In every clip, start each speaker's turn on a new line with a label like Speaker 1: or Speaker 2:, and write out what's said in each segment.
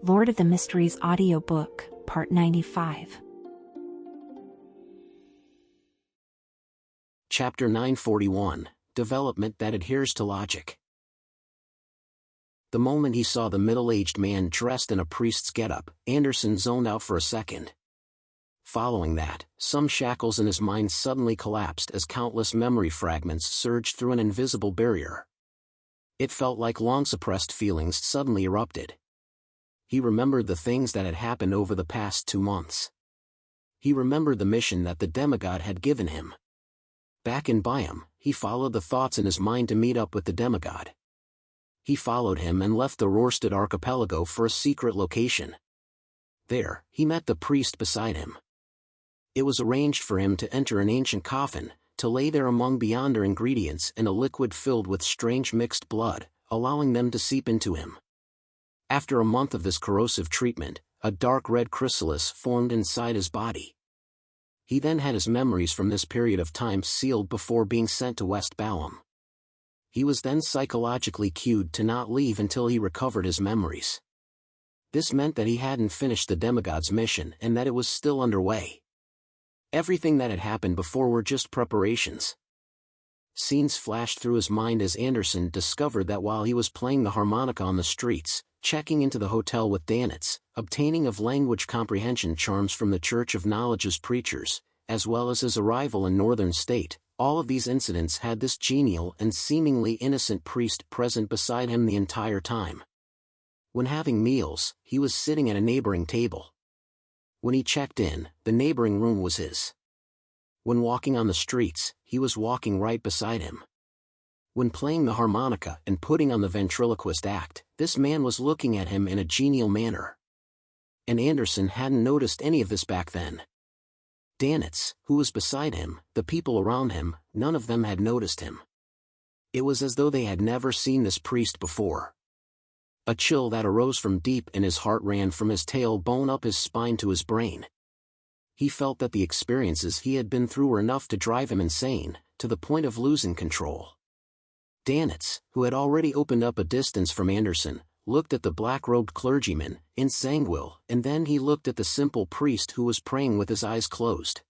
Speaker 1: Lord of the Mysteries Audiobook, Part 95.
Speaker 2: Chapter 941, Development that Adheres to Logic. The moment he saw the middle-aged man dressed in a priest's getup, Anderson zoned out for a second. Following that, some shackles in his mind suddenly collapsed as countless memory fragments surged through an invisible barrier. It felt like long-suppressed feelings suddenly erupted. He remembered the things that had happened over the past 2 months. He remembered the mission that the demigod had given him. Back in Byam, he followed the thoughts in his mind to meet up with the demigod. He followed him and left the Rorstad archipelago for a secret location. There, he met the priest beside him. It was arranged for him to enter an ancient coffin, to lay there among beyonder ingredients and a liquid filled with strange mixed blood, allowing them to seep into him. After a month of this corrosive treatment, a dark red chrysalis formed inside his body. He then had his memories from this period of time sealed before being sent to West Balam. He was then psychologically cued to not leave until he recovered his memories. This meant that he hadn't finished the demigod's mission and that it was still underway. Everything that had happened before were just preparations. Scenes flashed through his mind as Anderson discovered that while he was playing the harmonica on the streets, checking into the hotel with Danitz, obtaining of language comprehension charms from the Church of Knowledge's preachers, as well as his arrival in Northern State, all of these incidents had this genial and seemingly innocent priest present beside him the entire time. When having meals, he was sitting at a neighboring table. When he checked in, the neighboring room was his. When walking on the streets, he was walking right beside him. When playing the harmonica and putting on the ventriloquist act, this man was looking at him in a genial manner. And Anderson hadn't noticed any of this back then. Danitz, who was beside him, the people around him, none of them had noticed him. It was as though they had never seen this priest before. A chill that arose from deep in his heart ran from his tailbone up his spine to his brain. He felt that the experiences he had been through were enough to drive him insane, to the point of losing control. Danitz, who had already opened up a distance from Anderson, looked at the black-robed clergyman, entangled, and then he looked at the simple priest who was praying with his eyes closed.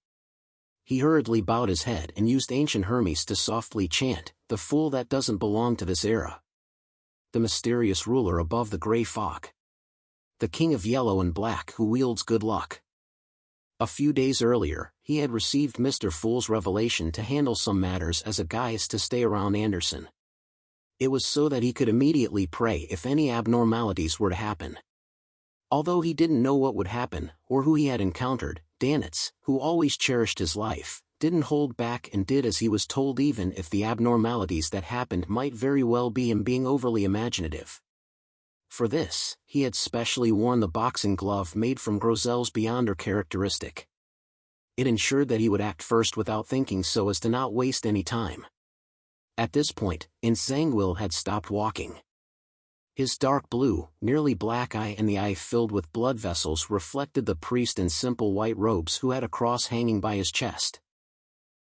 Speaker 2: He hurriedly bowed his head and used ancient Hermes to softly chant, "The fool that doesn't belong to this era. The mysterious ruler above the gray fog. The king of yellow and black who wields good luck." A few days earlier, he had received Mr. Fool's revelation to handle some matters as a guise to stay around Anderson. It was so that he could immediately pray if any abnormalities were to happen. Although he didn't know what would happen, or who he had encountered, Danitz, who always cherished his life, didn't hold back and did as he was told even if the abnormalities that happened might very well be him being overly imaginative. For this, he had specially worn the boxing glove made from Grozel's beyonder characteristic. It ensured that he would act first without thinking so as to not waste any time. At this point, Entangled had stopped walking. His dark blue, nearly black eye and the eye filled with blood vessels reflected the priest in simple white robes who had a cross hanging by his chest.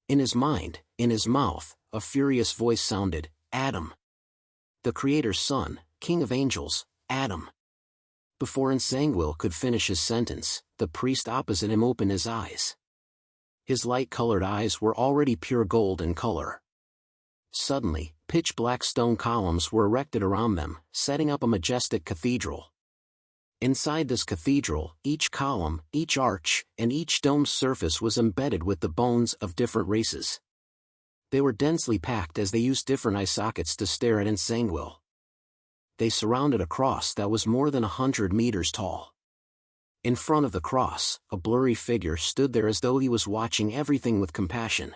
Speaker 2: In his mind, in his mouth, a furious voice sounded, "Adam. The Creator's son, King of Angels, Adam." Before Entangled could finish his sentence, the priest opposite him opened his eyes. His light-colored eyes were already pure gold in color. Suddenly, pitch-black stone columns were erected around them, setting up a majestic cathedral. Inside this cathedral, each column, each arch, and each dome's surface was embedded with the bones of different races. They were densely packed as they used different eye sockets to stare at Entangled. They surrounded a cross that was more than 100 meters tall. In front of the cross, a blurry figure stood there as though he was watching everything with compassion.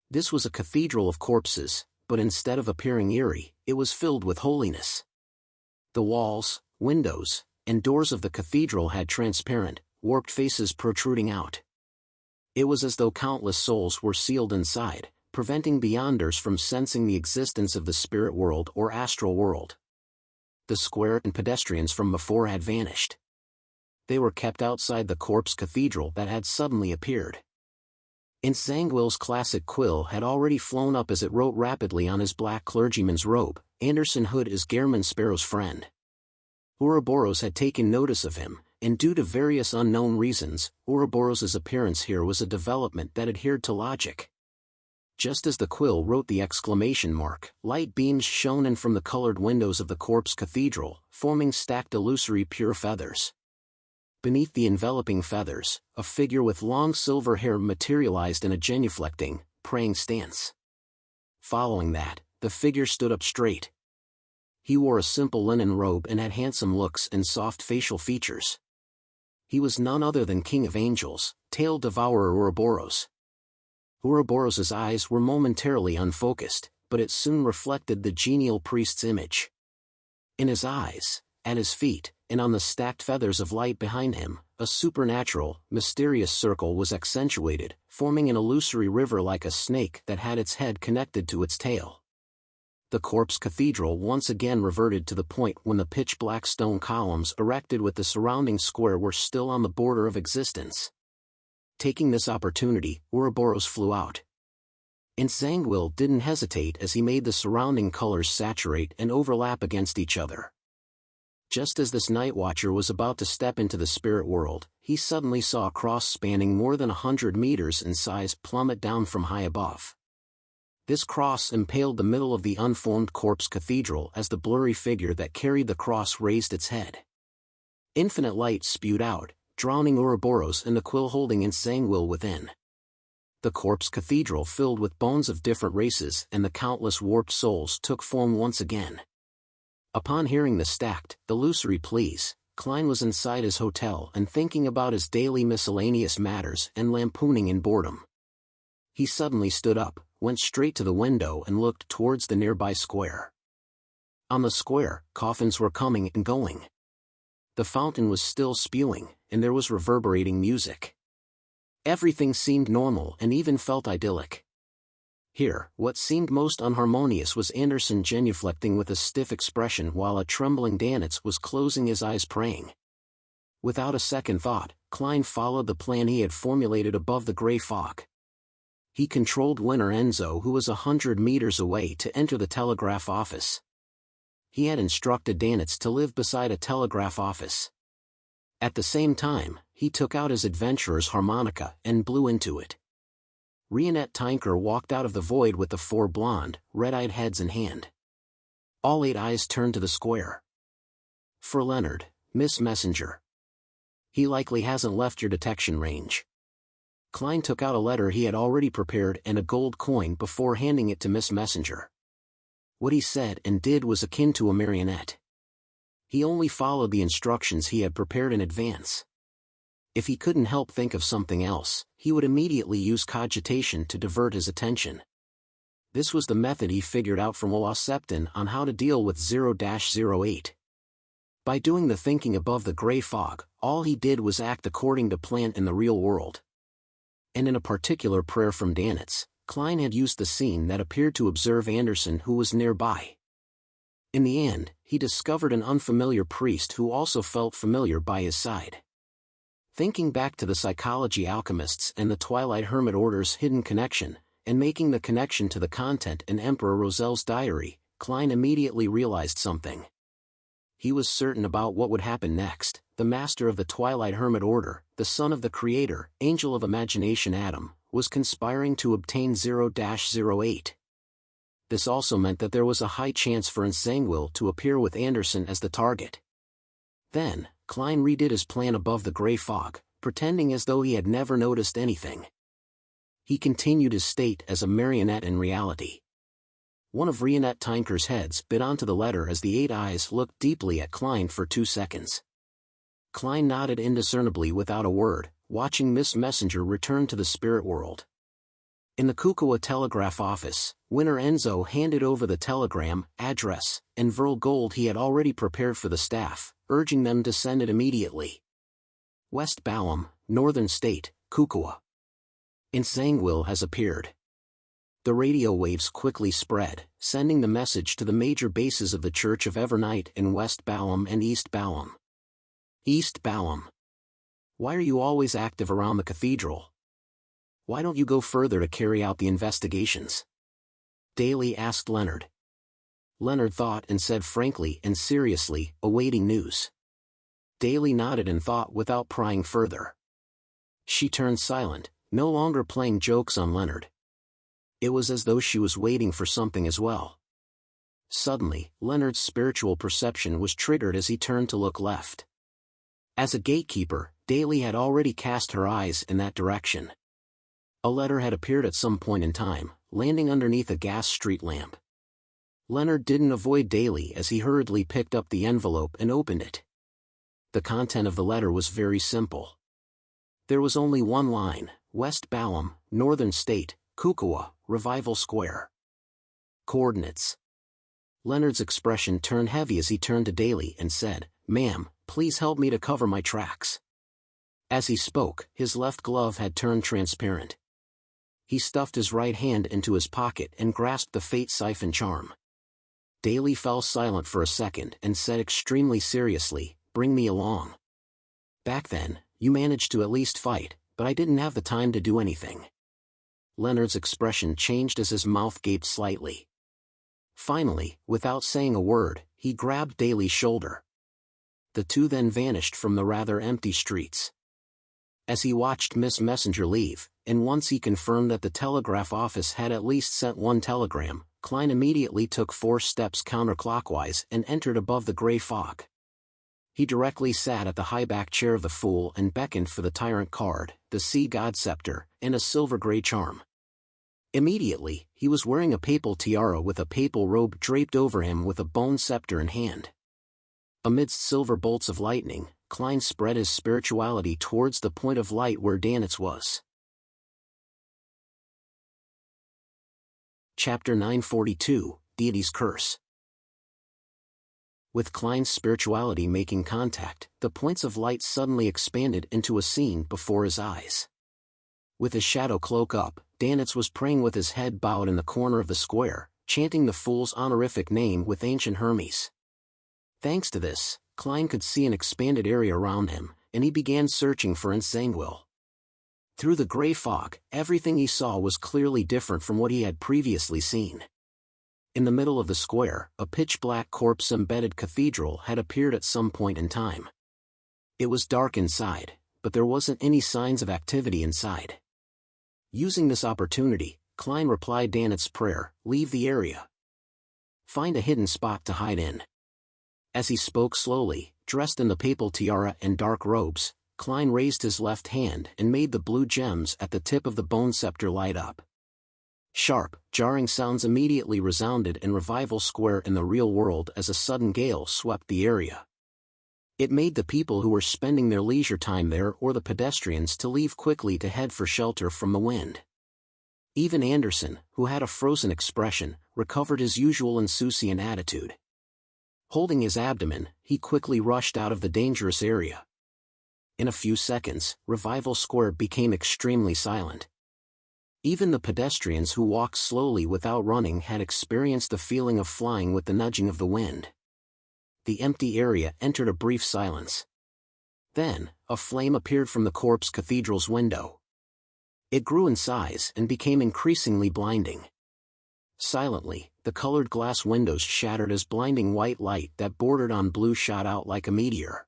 Speaker 2: This was a cathedral of corpses, but instead of appearing eerie, it was filled with holiness. The walls, windows, and doors of the cathedral had transparent, warped faces protruding out. It was as though countless souls were sealed inside, preventing beyonders from sensing the existence of the spirit world or astral world. The square and pedestrians from before had vanished. They were kept outside the corpse cathedral that had suddenly appeared. Entangled's classic quill had already flown up as it wrote rapidly on his black clergyman's robe, "Anderson Hood is Gehrman Sparrow's friend." Ouroboros had taken notice of him, and due to various unknown reasons, Ouroboros' appearance here was a development that adhered to logic. Just as the quill wrote the exclamation mark, light beams shone in from the colored windows of the corpse cathedral, forming stacked illusory pure feathers. Beneath the enveloping feathers, a figure with long silver hair materialized in a genuflecting, praying stance. Following that, the figure stood up straight. He wore a simple linen robe and had handsome looks and soft facial features. He was none other than King of Angels, Tail Devourer Ouroboros. Ouroboros' eyes were momentarily unfocused, but it soon reflected the genial priest's image. In his eyes, at his feet, and on the stacked feathers of light behind him, a supernatural, mysterious circle was accentuated, forming an illusory river like a snake that had its head connected to its tail. The corpse cathedral once again reverted to the point when the pitch-black stone columns erected with the surrounding square were still on the border of existence. Taking this opportunity, Ouroboros flew out. Entangled didn't hesitate as he made the surrounding colors saturate and overlap against each other. Just as this night watcher was about to step into the spirit world, he suddenly saw a cross spanning more than 100 meters in size plummet down from high above. This cross impaled the middle of the unformed corpse cathedral as the blurry figure that carried the cross raised its head. Infinite light spewed out, drowning Ouroboros and the quill holding entangled within. The corpse cathedral filled with bones of different races and the countless warped souls took form once again. Upon hearing the stacked, illusory pleas, Klein was inside his hotel and thinking about his daily miscellaneous matters and lampooning in boredom. He suddenly stood up, went straight to the window and looked towards the nearby square. On the square, coffins were coming and going. The fountain was still spewing, and there was reverberating music. Everything seemed normal and even felt idyllic. Here, what seemed most unharmonious was Anderson genuflecting with a stiff expression while a trembling Danitz was closing his eyes praying. Without a second thought, Klein followed the plan he had formulated above the gray fog. He controlled Winner Enzo, who was 100 meters away, to enter the telegraph office. He had instructed Danitz to live beside a telegraph office. At the same time, he took out his adventurer's harmonica and blew into it. Rionette Tinker walked out of the void with the 4 blonde, red-eyed heads in hand. All 8 eyes turned to the square. For Leonard, Miss Messenger. He likely hasn't left your detection range. Klein took out a letter he had already prepared and a gold coin before handing it to Miss Messenger. What he said and did was akin to a marionette. He only followed the instructions he had prepared in advance. If he couldn't help think of something else, he would immediately use cogitation to divert his attention. This was the method he figured out from LotM on how to deal with 0-08. By doing the thinking above the gray fog, all he did was act according to plan in the real world. And in a particular prayer from Danitz, Klein had used the scene that appeared to observe Anderson, who was nearby. In the end, he discovered an unfamiliar priest who also felt familiar by his side. Thinking back to the psychology alchemists and the Twilight Hermit Order's hidden connection, and making the connection to the content in Emperor Roselle's diary, Klein immediately realized something. He was certain about what would happen next. The master of the Twilight Hermit Order, the son of the creator, angel of imagination Adam, was conspiring to obtain 0-08. This also meant that there was a high chance for Entangled to appear with Anderson as the target. Then, Klein redid his plan above the gray fog, pretending as though he had never noticed anything. He continued his state as a marionette in reality. One of Rionette Tinker's heads bit onto the letter as the 8 eyes looked deeply at Klein for 2 seconds. Klein nodded indiscernibly without a word, watching Miss Messenger return to the spirit world. In the Kukua telegraph office, Winner Enzo handed over the telegram, address, and Verl gold he had already prepared for the staff, urging them to send it immediately. West Balam, Northern State, Kukua. Entangled has appeared. The radio waves quickly spread, sending the message to the major bases of the Church of Evernight in West Balam and East Balam. East Balam. Why are you always active around the cathedral? Why don't you go further to carry out the investigations? Daly asked Leonard. Leonard thought and said frankly and seriously, awaiting news. Daly nodded and thought without prying further. She turned silent, no longer playing jokes on Leonard. It was as though she was waiting for something as well. Suddenly, Leonard's spiritual perception was triggered as he turned to look left. As a gatekeeper, Daly had already cast her eyes in that direction. A letter had appeared at some point in time, landing underneath a gas street lamp. Leonard didn't avoid Daly as he hurriedly picked up the envelope and opened it. The content of the letter was very simple. There was only one line: West Balham, Northern State, Kukua, Revival Square. Coordinates. Leonard's expression turned heavy as he turned to Daly and said, "Ma'am, please help me to cover my tracks." As he spoke, his left glove had turned transparent. He stuffed his right hand into his pocket and grasped the fate siphon charm. Daly fell silent for a second and said extremely seriously, "Bring me along. Back then, you managed to at least fight, but I didn't have the time to do anything." Leonard's expression changed as his mouth gaped slightly. Finally, without saying a word, he grabbed Daly's shoulder. The two then vanished from the rather empty streets. As he watched Miss Messenger leave, and once he confirmed that the telegraph office had at least sent one telegram, Klein immediately took 4 steps counterclockwise and entered above the gray fog. He directly sat at the high-back chair of the fool and beckoned for the tyrant card, the sea god scepter, and a silver-gray charm. Immediately, he was wearing a papal tiara with a papal robe draped over him with a bone scepter in hand. Amidst silver bolts of lightning, Klein spread his spirituality towards the point of light where Danitz was. Chapter 942, Deity's Curse. With Klein's spirituality making contact, the points of light suddenly expanded into a scene before his eyes. With his shadow cloak up, Danitz was praying with his head bowed in the corner of the square, chanting the fool's honorific name with ancient Hermes. Thanks to this, Klein could see an expanded area around him, and he began searching for entangled. Through the gray fog, everything he saw was clearly different from what he had previously seen. In the middle of the square, a pitch-black corpse-embedded cathedral had appeared at some point in time. It was dark inside, but there wasn't any signs of activity inside. Using this opportunity, Klein replied Danitz's prayer, "Leave the area. Find a hidden spot to hide in." As he spoke slowly, dressed in the papal tiara and dark robes, Klein raised his left hand and made the blue gems at the tip of the bone scepter light up. Sharp, jarring sounds immediately resounded in Revival Square in the real world as a sudden gale swept the area. It made the people who were spending their leisure time there or the pedestrians to leave quickly to head for shelter from the wind. Even Anderson, who had a frozen expression, recovered his usual insouciant attitude. Holding his abdomen, he quickly rushed out of the dangerous area. In a few seconds, Revival Square became extremely silent. Even the pedestrians who walked slowly without running had experienced the feeling of flying with the nudging of the wind. The empty area entered a brief silence. Then, a flame appeared from the corpse cathedral's window. It grew in size and became increasingly blinding. Silently, the colored glass windows shattered as blinding white light that bordered on blue shot out like a meteor.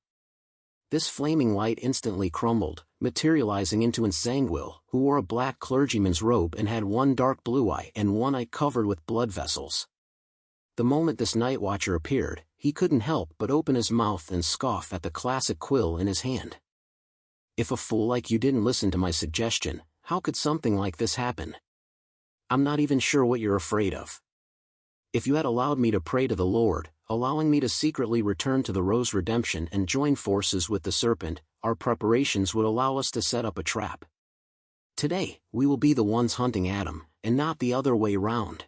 Speaker 2: This flaming light instantly crumbled, materializing into entangled, who wore a black clergyman's robe and had one dark blue eye and one eye covered with blood vessels. The moment this night watcher appeared, he couldn't help but open his mouth and scoff at the classic quill in his hand. "If a fool like you didn't listen to my suggestion, how could something like this happen? I'm not even sure what you're afraid of. If you had allowed me to pray to the Lord, allowing me to secretly return to the Rose Redemption and join forces with the Serpent, our preparations would allow us to set up a trap. Today, we will be the ones hunting Adam, and not the other way round."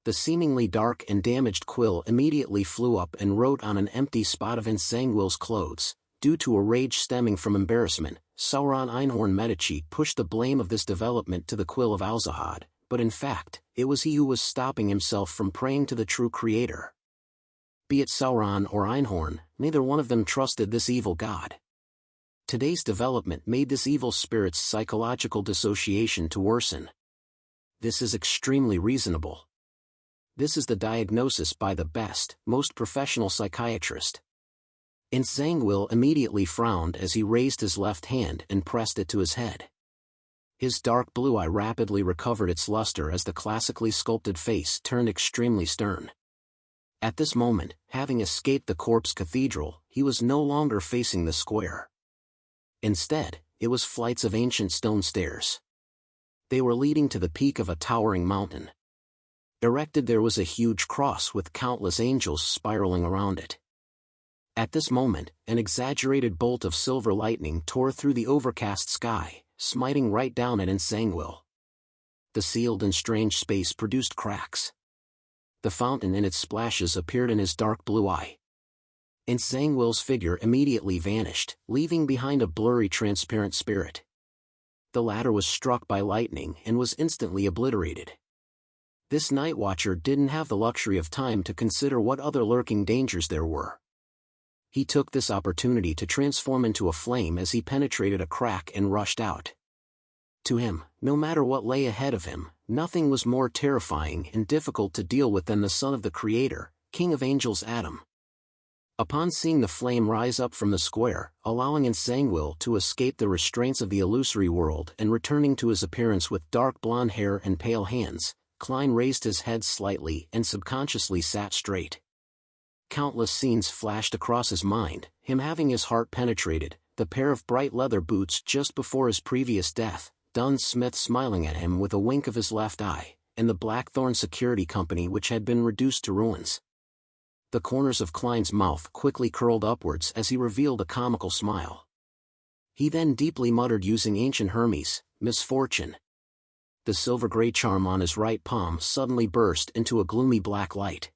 Speaker 2: The seemingly dark and damaged quill immediately flew up and wrote on an empty spot of Entanguel's clothes. Due to a rage stemming from embarrassment, Sauron Einhorn Medici pushed the blame of this development to the quill of Alzahad, but in fact, it was he who was stopping himself from praying to the true Creator. Be it Sauron or Einhorn, neither one of them trusted this evil god. Today's development made this evil spirit's psychological dissociation to worsen. This is extremely reasonable. This is the diagnosis by the best, most professional psychiatrist. Entangled immediately frowned as he raised his left hand and pressed it to his head. His dark blue eye rapidly recovered its luster as the classically sculpted face turned extremely stern. At this moment, having escaped the corpse cathedral, he was no longer facing the square. Instead, it was flights of ancient stone stairs. They were leading to the peak of a towering mountain. Erected there was a huge cross with countless angels spiraling around it. At this moment, an exaggerated bolt of silver lightning tore through the overcast sky, smiting right down at Entangled. The sealed and strange space produced cracks. The fountain and its splashes appeared in his dark blue eye. Entangled's figure immediately vanished, leaving behind a blurry transparent spirit. The latter was struck by lightning and was instantly obliterated. This night watcher didn't have the luxury of time to consider what other lurking dangers there were. He took this opportunity to transform into a flame as he penetrated a crack and rushed out. To him, no matter what lay ahead of him, nothing was more terrifying and difficult to deal with than the son of the Creator, King of Angels Adam. Upon seeing the flame rise up from the square, allowing Entangled to escape the restraints of the illusory world and returning to his appearance with dark blonde hair and pale hands, Klein raised his head slightly and subconsciously sat straight. Countless scenes flashed across his mind, him having his heart penetrated, the pair of bright leather boots just before his previous death, Dunn Smith smiling at him with a wink of his left eye, and the Blackthorn Security Company which had been reduced to ruins. The corners of Klein's mouth quickly curled upwards as he revealed a comical smile. He then deeply muttered using ancient Hermes, misfortune. The silver-gray charm on his right palm suddenly burst into a gloomy black light.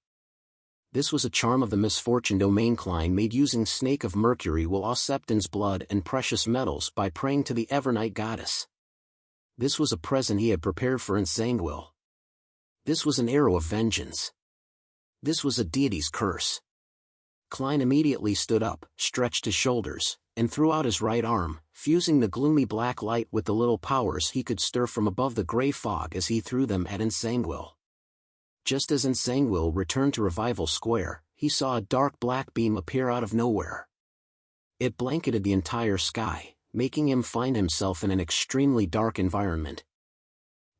Speaker 2: This was a charm of the misfortune domain. Klein made using Snake of Mercury will Septon's blood and precious metals by praying to the Evernight goddess. This was a present he had prepared for Entangled. This was an arrow of vengeance. This was a deity's curse. Klein immediately stood up, stretched his shoulders, and threw out his right arm, fusing the gloomy black light with the little powers he could stir from above the gray fog as he threw them at Entangled. Just as Entangled returned to Revival Square, he saw a dark black beam appear out of nowhere. It blanketed the entire sky, making him find himself in an extremely dark environment.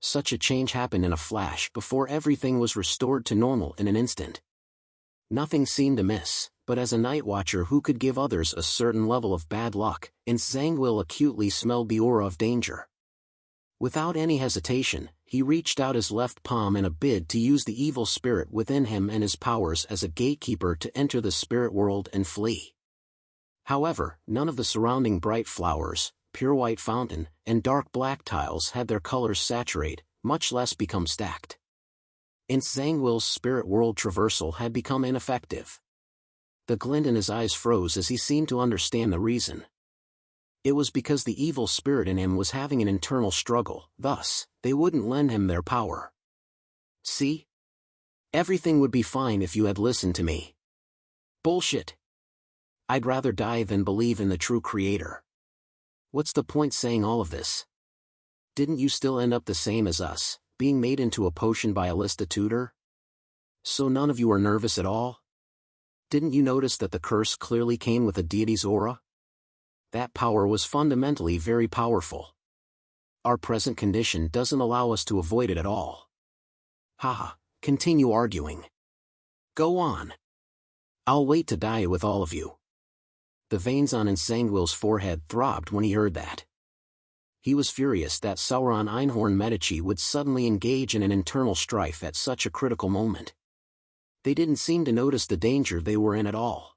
Speaker 2: Such a change happened in a flash before everything was restored to normal in an instant. Nothing seemed amiss, but as a night watcher who could give others a certain level of bad luck, Entangled acutely smelled the aura of danger. Without any hesitation, he reached out his left palm in a bid to use the evil spirit within him and his powers as a gatekeeper to enter the spirit world and flee. However, none of the surrounding bright flowers, pure white fountain, and dark black tiles had their colors saturate, much less become stacked. Entangled's spirit world traversal had become ineffective. The glint in his eyes froze as he seemed to understand the reason. It was because the evil spirit in him was having an internal struggle, thus, they wouldn't lend him their power. See? Everything would be fine if you had listened to me. Bullshit. I'd rather die than believe in the true Creator. What's the point saying all of this? Didn't you still end up the same as us, being made into a potion by a Lista tutor? So none of you are nervous at all? Didn't you notice that the curse clearly came with a deity's aura? That power was fundamentally very powerful. Our present condition doesn't allow us to avoid it at all. Haha, continue arguing. Go on. I'll wait to die with all of you. The veins on Entangled's forehead throbbed when he heard that. He was furious that Sauron Einhorn Medici would suddenly engage in an internal strife at such a critical moment. They didn't seem to notice the danger they were in at all.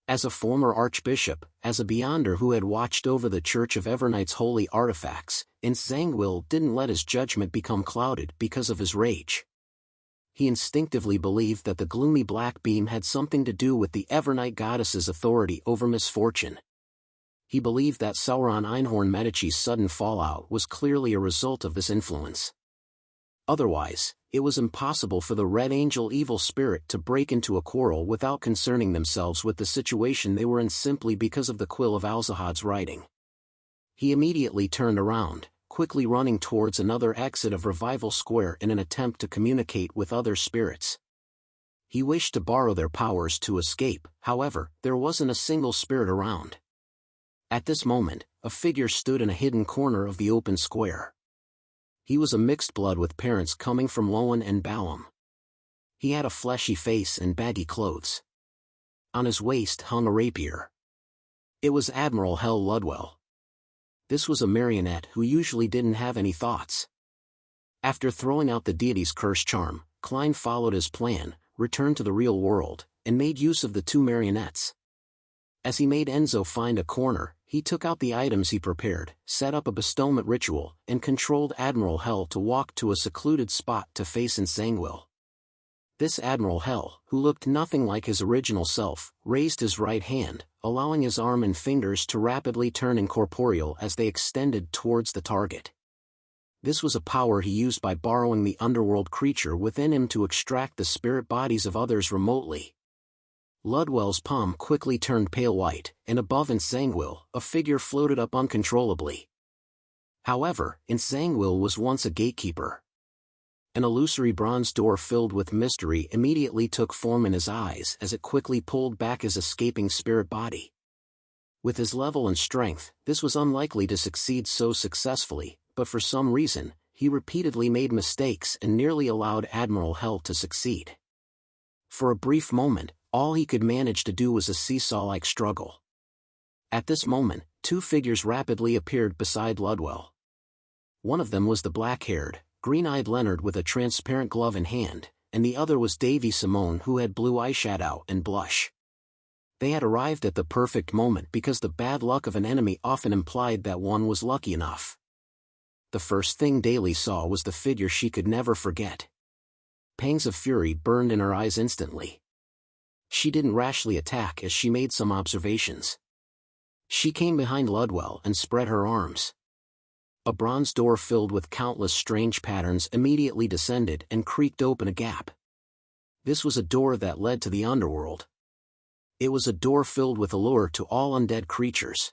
Speaker 2: As a former archbishop, as a beyonder who had watched over the Church of Evernight's holy artifacts, Entangled didn't let his judgment become clouded because of his rage. He instinctively believed that the gloomy black beam had something to do with the Evernight goddess's authority over misfortune. He believed that Sauron Einhorn Medici's sudden fallout was clearly a result of this influence. Otherwise, it was impossible for the Red Angel evil spirit to break into a quarrel without concerning themselves with the situation they were in simply because of the quill of Alzahad's writing. He immediately turned around, quickly running towards another exit of Revival Square in an attempt to communicate with other spirits. He wished to borrow their powers to escape, however, there wasn't a single spirit around. At this moment, a figure stood in a hidden corner of the open square. He was a mixed blood with parents coming from Lowen and Balaam. He had a fleshy face and baggy clothes. On his waist hung a rapier. It was Admiral Hel Ludwell. This was a marionette who usually didn't have any thoughts. After throwing out the deity's curse charm, Klein followed his plan, returned to the real world, and made use of the two marionettes. As he made Enzo find a corner, he took out the items he prepared, set up a bestowment ritual, and controlled Admiral Hel to walk to a secluded spot to face Ensangwil. This Admiral Hel, who looked nothing like his original self, raised his right hand, allowing his arm and fingers to rapidly turn incorporeal as they extended towards the target. This was a power he used by borrowing the underworld creature within him to extract the spirit bodies of others remotely. Ludwell's palm quickly turned pale white, and above Ensangwil, a figure floated up uncontrollably. However, Ensangwil was once a gatekeeper. An illusory bronze door filled with mystery immediately took form in his eyes as it quickly pulled back his escaping spirit body. With his level and strength, this was unlikely to succeed so successfully, but for some reason, he repeatedly made mistakes and nearly allowed Admiral Hel to succeed. For a brief moment, all he could manage to do was a seesaw-like struggle. At this moment, two figures rapidly appeared beside Ludwell. One of them was the black-haired, green-eyed Leonard with a transparent glove in hand, and the other was Davy Simone who had blue eyeshadow and blush. They had arrived at the perfect moment because the bad luck of an enemy often implied that one was lucky enough. The first thing Daly saw was the figure she could never forget. Pangs of fury burned in her eyes instantly. She didn't rashly attack as she made some observations. She came behind Ludwell and spread her arms. A bronze door filled with countless strange patterns immediately descended and creaked open a gap. This was a door that led to the underworld. It was a door filled with allure to all undead creatures.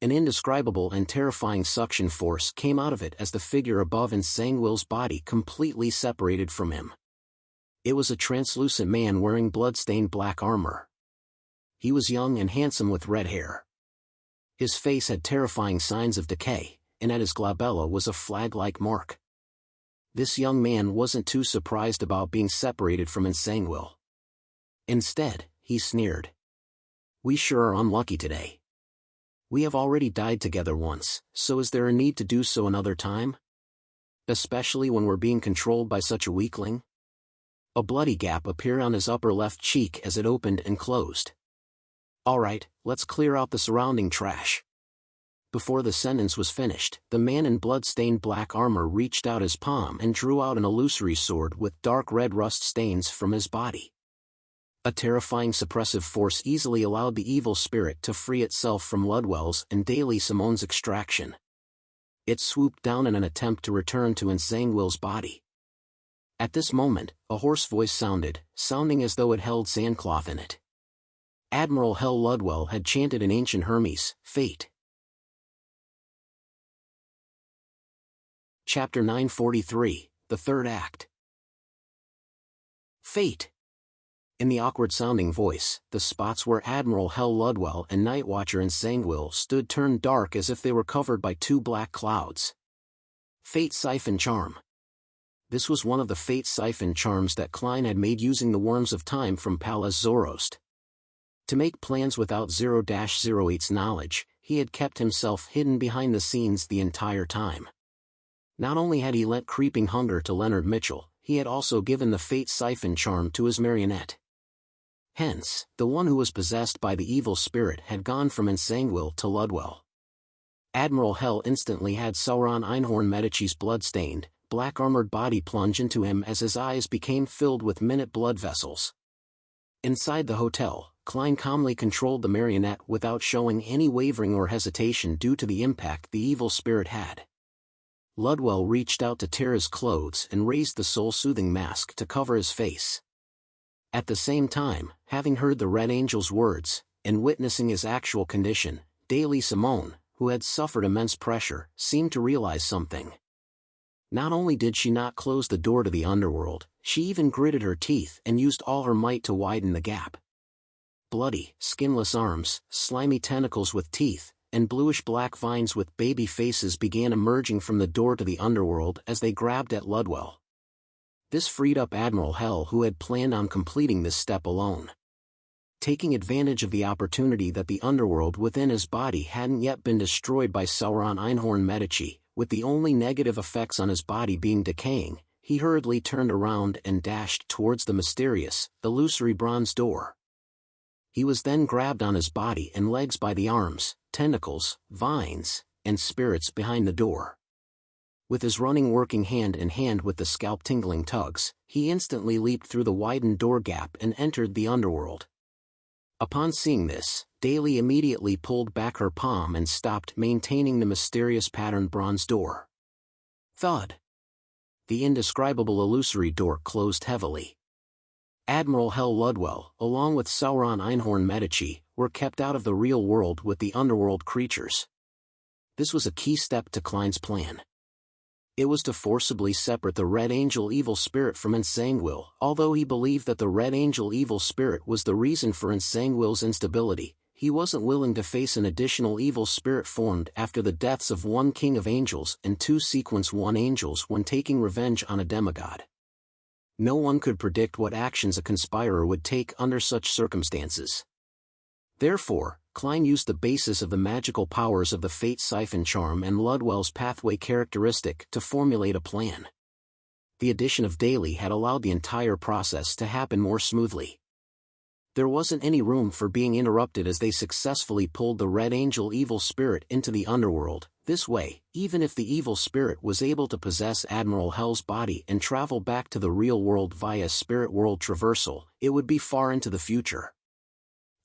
Speaker 2: An indescribable and terrifying suction force came out of it as the figure above Ensangwil's body completely separated from him. It was a translucent man wearing blood-stained black armor. He was young and handsome with red hair. His face had terrifying signs of decay, and at his glabella was a flag-like mark. This young man wasn't too surprised about being separated from Ensangwil. Instead, he sneered. "We sure are unlucky today. We have already died together once, so is there a need to do so another time? Especially when we're being controlled by such a weakling?" A bloody gap appeared on his upper left cheek as it opened and closed. "Alright, let's clear out the surrounding trash." Before the sentence was finished, the man in blood-stained black armor reached out his palm and drew out an illusory sword with dark red rust stains from his body. A terrifying suppressive force easily allowed the evil spirit to free itself from Ludwell's and Daly Simone's extraction. It swooped down in an attempt to return to Ensangwil's body. At this moment, a hoarse voice sounding as though it held sandcloth in it. Admiral Hel Ludwell had chanted in ancient Hermes, "Fate." Chapter 943, the Third Act. Fate. In the awkward-sounding voice, the spots where Admiral Hel Ludwell and Nightwatcher Ensangwil stood turned dark as if they were covered by two black clouds. Fate Siphon Charm. This was one of the Fate Siphon charms that Klein had made using the Worms of Time from Palaz Zoroast. To make plans without 0-08's knowledge, he had kept himself hidden behind the scenes the entire time. Not only had he lent creeping hunger to Leonard Mitchell, he had also given the Fate Siphon charm to his marionette. Hence, the one who was possessed by the evil spirit had gone from Ensangwil to Ludwell. Admiral Hel instantly had Sauron Einhorn Medici's blood-stained, black-armored body plunge into him as his eyes became filled with minute blood vessels. Inside the hotel, Klein calmly controlled the marionette without showing any wavering or hesitation due to the impact the evil spirit had. Ludwell reached out to tear his clothes and raised the soul-soothing mask to cover his face. At the same time, having heard the Red Angel's words, and witnessing his actual condition, Daly Simone, who had suffered immense pressure, seemed to realize something. Not only did she not close the door to the underworld, she even gritted her teeth and used all her might to widen the gap. Bloody, skinless arms, slimy tentacles with teeth, and bluish-black vines with baby faces began emerging from the door to the underworld as they grabbed at Ludwell. This freed up Admiral Hell, who had planned on completing this step alone. Taking advantage of the opportunity that the underworld within his body hadn't yet been destroyed by Sauron Einhorn Medici, with the only negative effects on his body being decaying, he hurriedly turned around and dashed towards the mysterious, illusory bronze door. He was then grabbed on his body and legs by the arms, tentacles, vines, and spirits behind the door. With his running working hand in hand with the scalp-tingling tugs, he instantly leaped through the widened door gap and entered the underworld. Upon seeing this, Daly immediately pulled back her palm and stopped maintaining the mysterious patterned bronze door. Thud! The indescribable illusory door closed heavily. Admiral Hell Ludwell, along with Sauron Einhorn Medici, were kept out of the real world with the underworld creatures. This was a key step to Klein's plan. It was to forcibly separate the Red Angel evil spirit from Ensanguil. Although he believed that the Red Angel evil spirit was the reason for Ensanguil's instability, he wasn't willing to face an additional evil spirit formed after the deaths of one King of Angels and two Sequence 1 angels when taking revenge on a demigod. No one could predict what actions a conspirer would take under such circumstances. Therefore, Klein used the basis of the magical powers of the Fate Siphon Charm and Ludwell's pathway characteristic to formulate a plan. The addition of Daly had allowed the entire process to happen more smoothly. There wasn't any room for being interrupted as they successfully pulled the Red Angel evil spirit into the underworld. This way, even if the evil spirit was able to possess Admiral Hell's body and travel back to the real world via spirit world traversal, it would be far into the future.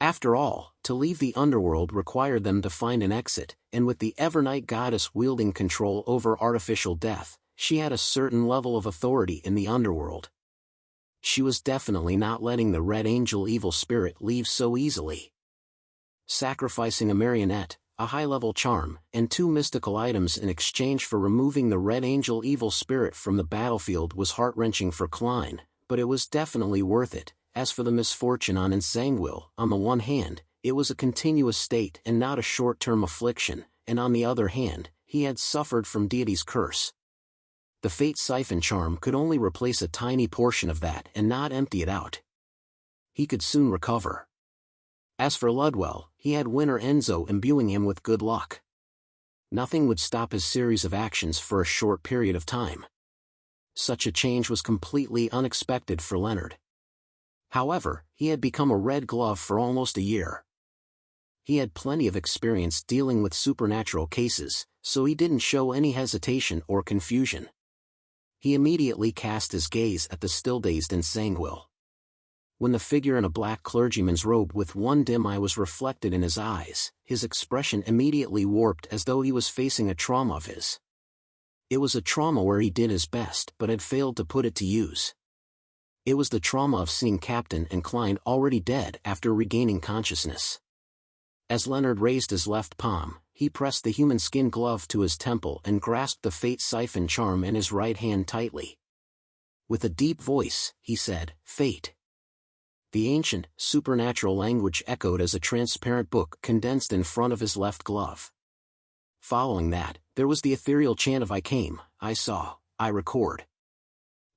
Speaker 2: After all, to leave the underworld required them to find an exit, and with the Evernight goddess wielding control over artificial death, she had a certain level of authority in the underworld. She was definitely not letting the Red Angel evil spirit leave so easily. Sacrificing a marionette, a high-level charm, and two mystical items in exchange for removing the Red Angel evil spirit from the battlefield was heart-wrenching for Klein, but it was definitely worth it. As for the misfortune on Ensanguil, on the one hand, it was a continuous state and not a short-term affliction, and on the other hand, he had suffered from Deity's curse. The Fate Siphon Charm could only replace a tiny portion of that and not empty it out. He could soon recover. As for Ludwell, he had Winter Enzo imbuing him with good luck. Nothing would stop his series of actions for a short period of time. Such a change was completely unexpected for Leonard. However, he had become a Red Glove for almost a year. He had plenty of experience dealing with supernatural cases, so he didn't show any hesitation or confusion. He immediately cast his gaze at the still-dazed Ensanguil. When the figure in a black clergyman's robe with one dim eye was reflected in his eyes, his expression immediately warped as though he was facing a trauma of his. It was a trauma where he did his best but had failed to put it to use. It was the trauma of seeing Captain and Klein already dead after regaining consciousness. As Leonard raised his left palm, he pressed the human skin glove to his temple and grasped the Fate Siphon Charm in his right hand tightly. With a deep voice, he said, "Fate." The ancient, supernatural language echoed as a transparent book condensed in front of his left glove. Following that, there was the ethereal chant of I came, I saw, I record.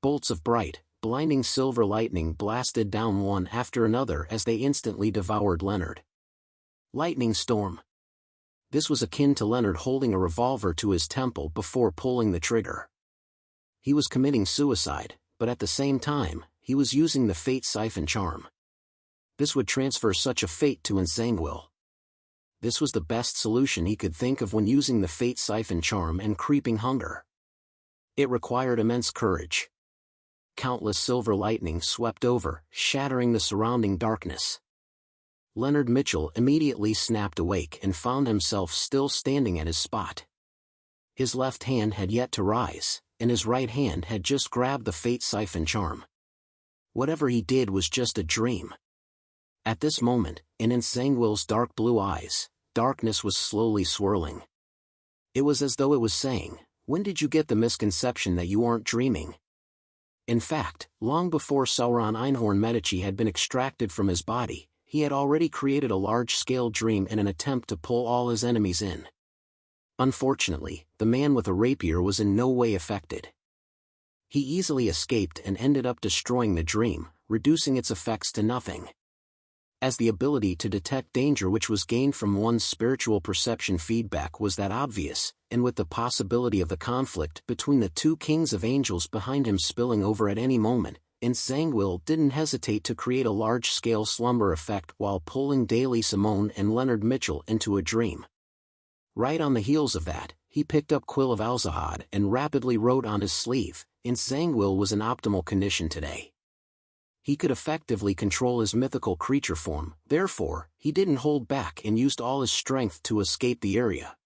Speaker 2: Bolts of bright, blinding silver lightning blasted down one after another as they instantly devoured Leonard. Lightning storm. This was akin to Leonard holding a revolver to his temple before pulling the trigger. He was committing suicide, but at the same time, he was using the Fate Siphon Charm. This would transfer such a fate to Ensanguil. This was the best solution he could think of when using the Fate Siphon Charm and creeping hunger. It required immense courage. Countless silver lightning swept over, shattering the surrounding darkness. Leonard Mitchell immediately snapped awake and found himself still standing at his spot. His left hand had yet to rise, and his right hand had just grabbed the Fate Siphon Charm. Whatever he did was just a dream. At this moment, in Ensanguil's dark blue eyes, darkness was slowly swirling. It was as though it was saying, "When did you get the misconception that you aren't dreaming?" In fact, long before Sauron Einhorn Medici had been extracted from his body, he had already created a large-scale dream in an attempt to pull all his enemies in. Unfortunately, the man with a rapier was in no way affected. He easily escaped and ended up destroying the dream, reducing its effects to nothing. As the ability to detect danger which was gained from one's spiritual perception feedback was that obvious, and with the possibility of the conflict between the two kings of angels behind him spilling over at any moment, Ensangwyl didn't hesitate to create a large-scale slumber effect while pulling Daly Simone and Leonard Mitchell into a dream. Right on the heels of that, he picked up Quill of Alzahad and rapidly wrote on his sleeve, "Ensangwyl was in optimal condition today." He could effectively control his mythical creature form, therefore, he didn't hold back and used all his strength to escape the area.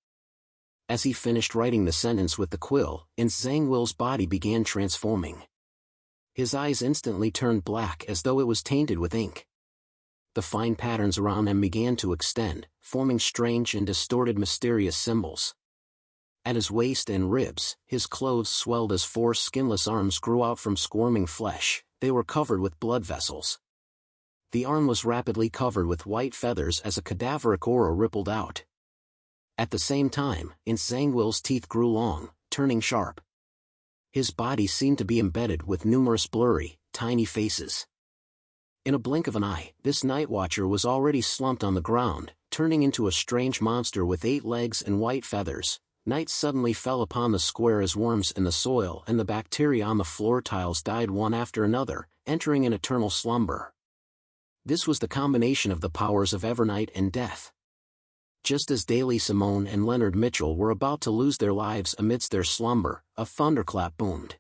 Speaker 2: As he finished writing the sentence with the quill, Ensangwyl's body began transforming. His eyes instantly turned black as though it was tainted with ink. The fine patterns around him began to extend, forming strange and distorted mysterious symbols. At his waist and ribs, his clothes swelled as four skinless arms grew out from squirming flesh. They were covered with blood vessels. The arm was rapidly covered with white feathers as a cadaveric aura rippled out. At the same time, Ensangwyl's teeth grew long, turning sharp. His body seemed to be embedded with numerous blurry, tiny faces. In a blink of an eye, this Night Watcher was already slumped on the ground, turning into a strange monster with 8 legs and white feathers. Night suddenly fell upon the square as worms in the soil and the bacteria on the floor tiles died one after another, entering an eternal slumber. This was the combination of the powers of Evernight and Death. Just as Daly Simone and Leonard Mitchell were about to lose their lives amidst their slumber, a thunderclap boomed.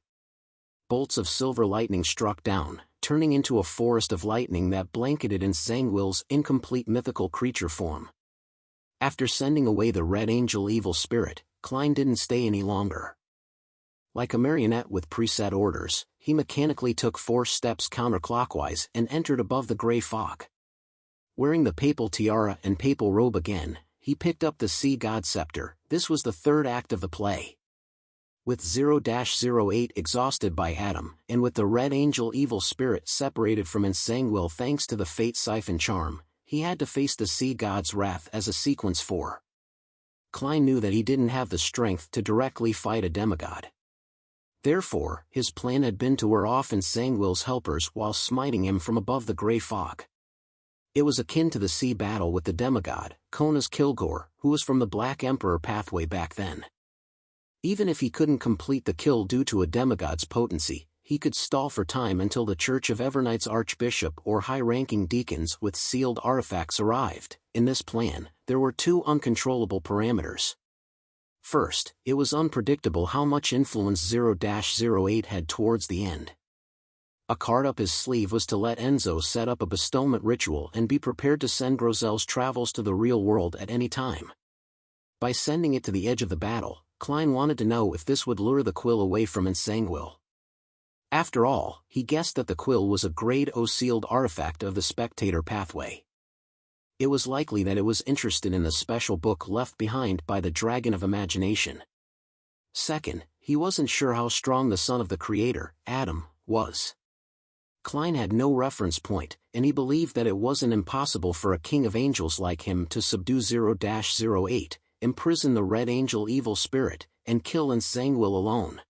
Speaker 2: Bolts of silver lightning struck down, turning into a forest of lightning that blanketed Ensangwyl's incomplete mythical creature form. After sending away the Red Angel evil spirit, Klein didn't stay any longer. Like a marionette with preset orders, he mechanically took 4 steps counterclockwise and entered above the gray fog. Wearing the papal tiara and papal robe again, he picked up the Sea God Scepter. This was the third act of the play. With 0-08 exhausted by Adam, and with the Red Angel evil spirit separated from Ensangwyl thanks to the Fate Siphon charm, he had to face the Sea God's wrath as a sequence 4. Klein knew that he didn't have the strength to directly fight a demigod. Therefore, his plan had been to wear off Ensangwyl's helpers while smiting him from above the gray fog. It was akin to the sea battle with the demigod, Kona's Kilgore, who was from the Black Emperor pathway back then. Even if he couldn't complete the kill due to a demigod's potency, he could stall for time until the Church of Evernight's archbishop or high-ranking deacons with sealed artifacts arrived. In this plan, there were 2 uncontrollable parameters. First, it was unpredictable how much influence 0-08 had towards the end. A card up his sleeve was to let Enzo set up a bestowment ritual and be prepared to send Grozel's travels to the real world at any time. By sending it to the edge of the battle, Klein wanted to know if this would lure the quill away from Ensangwyl. After all, he guessed that the quill was a Grade O sealed artifact of the spectator pathway. It was likely that it was interested in the special book left behind by the Dragon of Imagination. Second, he wasn't sure how strong the son of the Creator, Adam, was. Klein had no reference point, and he believed that it wasn't impossible for a king of angels like him to subdue 0-08, imprison the Red Angel evil spirit, and kill Ensangwyl alone.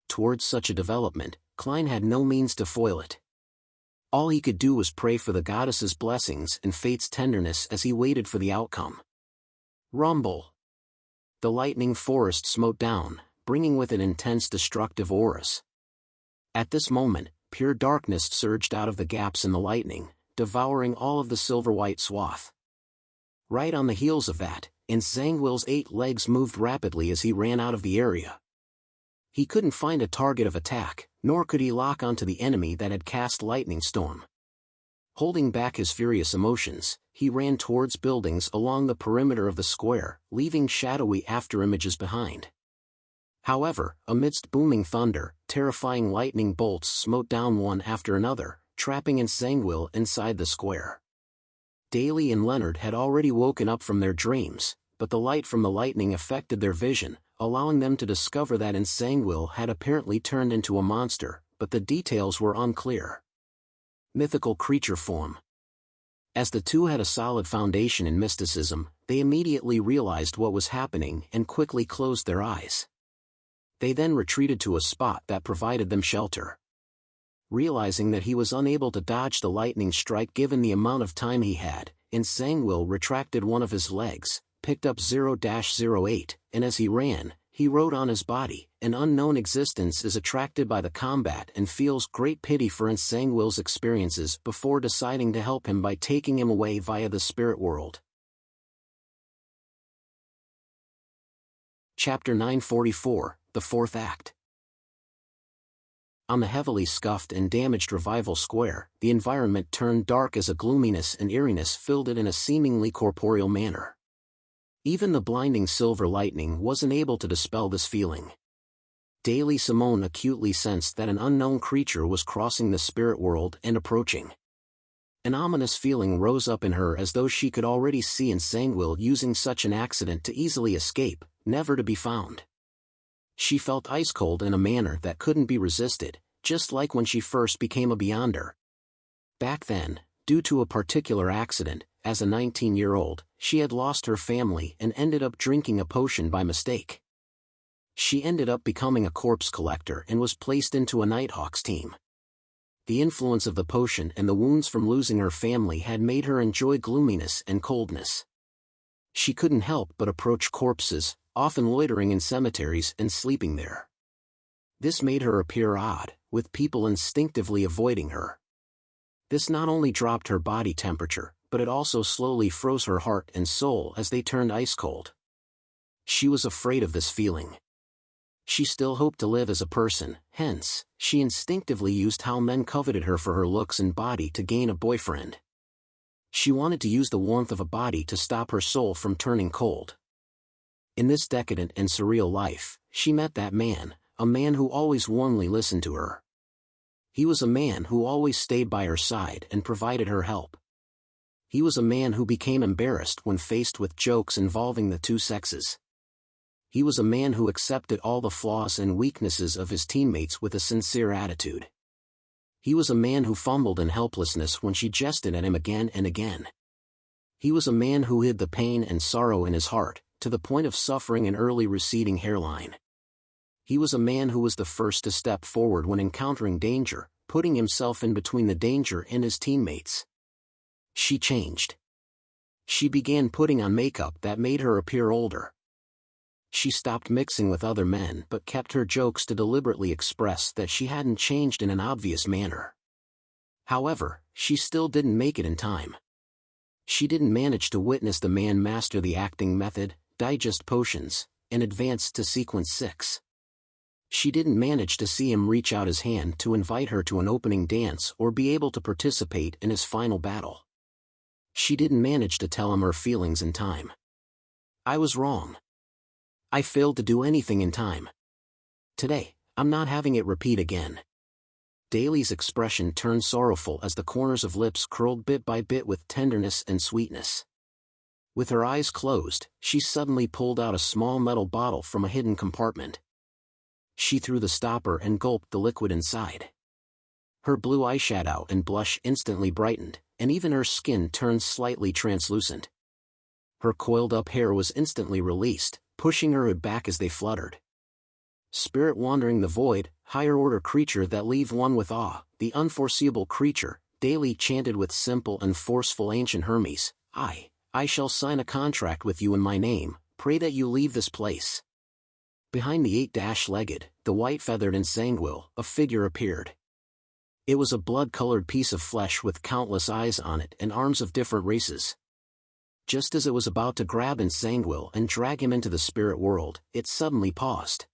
Speaker 2: Towards such a development, Klein had no means to foil it. All he could do was pray for the goddess's blessings and fate's tenderness as he waited for the outcome. Rumble. The lightning forest smote down, bringing with it intense destructive auras. At this moment, pure darkness surged out of the gaps in the lightning, devouring all of the silver-white swath. Right on the heels of that, Ensangwyl's 8 legs moved rapidly as he ran out of the area. He couldn't find a target of attack, nor could he lock onto the enemy that had cast Lightning Storm. Holding back his furious emotions, he ran towards buildings along the perimeter of the square, leaving shadowy afterimages behind. However, amidst booming thunder, terrifying lightning bolts smote down one after another, trapping Ensangwyl inside the square. Daly and Leonard had already woken up from their dreams, but the light from the lightning affected their vision, allowing them to discover that Entangled had apparently turned into a monster, but the details were unclear. Mythical creature form. As the two had a solid foundation in mysticism, they immediately realized what was happening and quickly closed their eyes. They then retreated to a spot that provided them shelter. Realizing that he was unable to dodge the lightning strike given the amount of time he had, Entangled retracted one of his legs, picked up 0-08, and as he ran, he wrote on his body, "An unknown existence is attracted by the combat and feels great pity for Entangled's experiences before deciding to help him by taking him away via the spirit world." Chapter 944, the Fourth Act. On the heavily scuffed and damaged Revival Square, the environment turned dark as a gloominess and eeriness filled it in a seemingly corporeal manner. Even the blinding silver lightning wasn't able to dispel this feeling. Daily Simone acutely sensed that an unknown creature was crossing the spirit world and approaching. An ominous feeling rose up in her as though she could already see Entangled using such an accident to easily escape, never to be found. She felt ice-cold in a manner that couldn't be resisted, just like when she first became a Beyonder. Back then, due to a particular accident, as a 19-year-old, she had lost her family and ended up drinking a potion by mistake. She ended up becoming a corpse collector and was placed into a Nighthawks team. The influence of the potion and the wounds from losing her family had made her enjoy gloominess and coldness. She couldn't help but approach corpses, often loitering in cemeteries and sleeping there. This made her appear odd, with people instinctively avoiding her. This not only dropped her body temperature, but it also slowly froze her heart and soul as they turned ice cold. She was afraid of this feeling. She still hoped to live as a person, hence, she instinctively used how men coveted her for her looks and body to gain a boyfriend. She wanted to use the warmth of a body to stop her soul from turning cold. In this decadent and surreal life, she met that man, a man who always warmly listened to her. He was a man who always stayed by her side and provided her help. He was a man who became embarrassed when faced with jokes involving the two sexes. He was a man who accepted all the flaws and weaknesses of his teammates with a sincere attitude. He was a man who fumbled in helplessness when she jested at him again and again. He was a man who hid the pain and sorrow in his heart, to the point of suffering an early receding hairline. He was a man who was the first to step forward when encountering danger, putting himself in between the danger and his teammates. She changed. She began putting on makeup that made her appear older. She stopped mixing with other men but kept her jokes to deliberately express that she hadn't changed in an obvious manner. However, she still didn't make it in time. She didn't manage to witness the man master the acting method, digest potions, and advance to sequence 6. She didn't manage to see him reach out his hand to invite her to an opening dance or be able to participate in his final battle. She didn't manage to tell him her feelings in time. I was wrong. I failed to do anything in time. Today, I'm not having it repeat again. Daily's expression turned sorrowful as the corners of lips curled bit by bit with tenderness and sweetness. With her eyes closed, she suddenly pulled out a small metal bottle from a hidden compartment. She threw the stopper and gulped the liquid inside. Her blue eyeshadow and blush instantly brightened, and even her skin turned slightly translucent. Her coiled-up hair was instantly released, pushing her hood back as they fluttered. Spirit wandering the void, higher-order creature that leave one with awe, the unforeseeable creature, Daily chanted with simple and forceful ancient Hermes, I shall sign a contract with you in my name, pray that you leave this place. Behind the 8-legged, the white-feathered Entangled, a figure appeared. It was a blood-colored piece of flesh with countless eyes on it and arms of different races. Just as it was about to grab Entangled and drag him into the spirit world, it suddenly paused.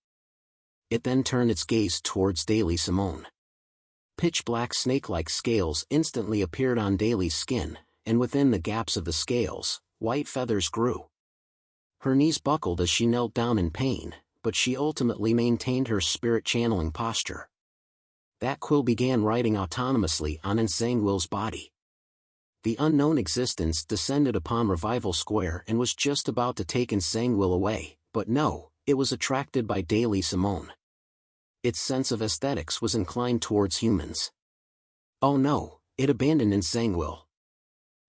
Speaker 2: It then turned its gaze towards Daily Simone. Pitch-black snake-like scales instantly appeared on Daily's skin, and within the gaps of the scales, white feathers grew. Her knees buckled as she knelt down in pain, but she ultimately maintained her spirit-channeling posture. That quill began writing autonomously on Entangled's body. the unknown existence descended upon Revival Square and was just about to take Ensangwil away, but no, it was attracted by Daily Simone. Its sense of aesthetics was inclined towards humans. Oh no, it abandoned Ensangwil.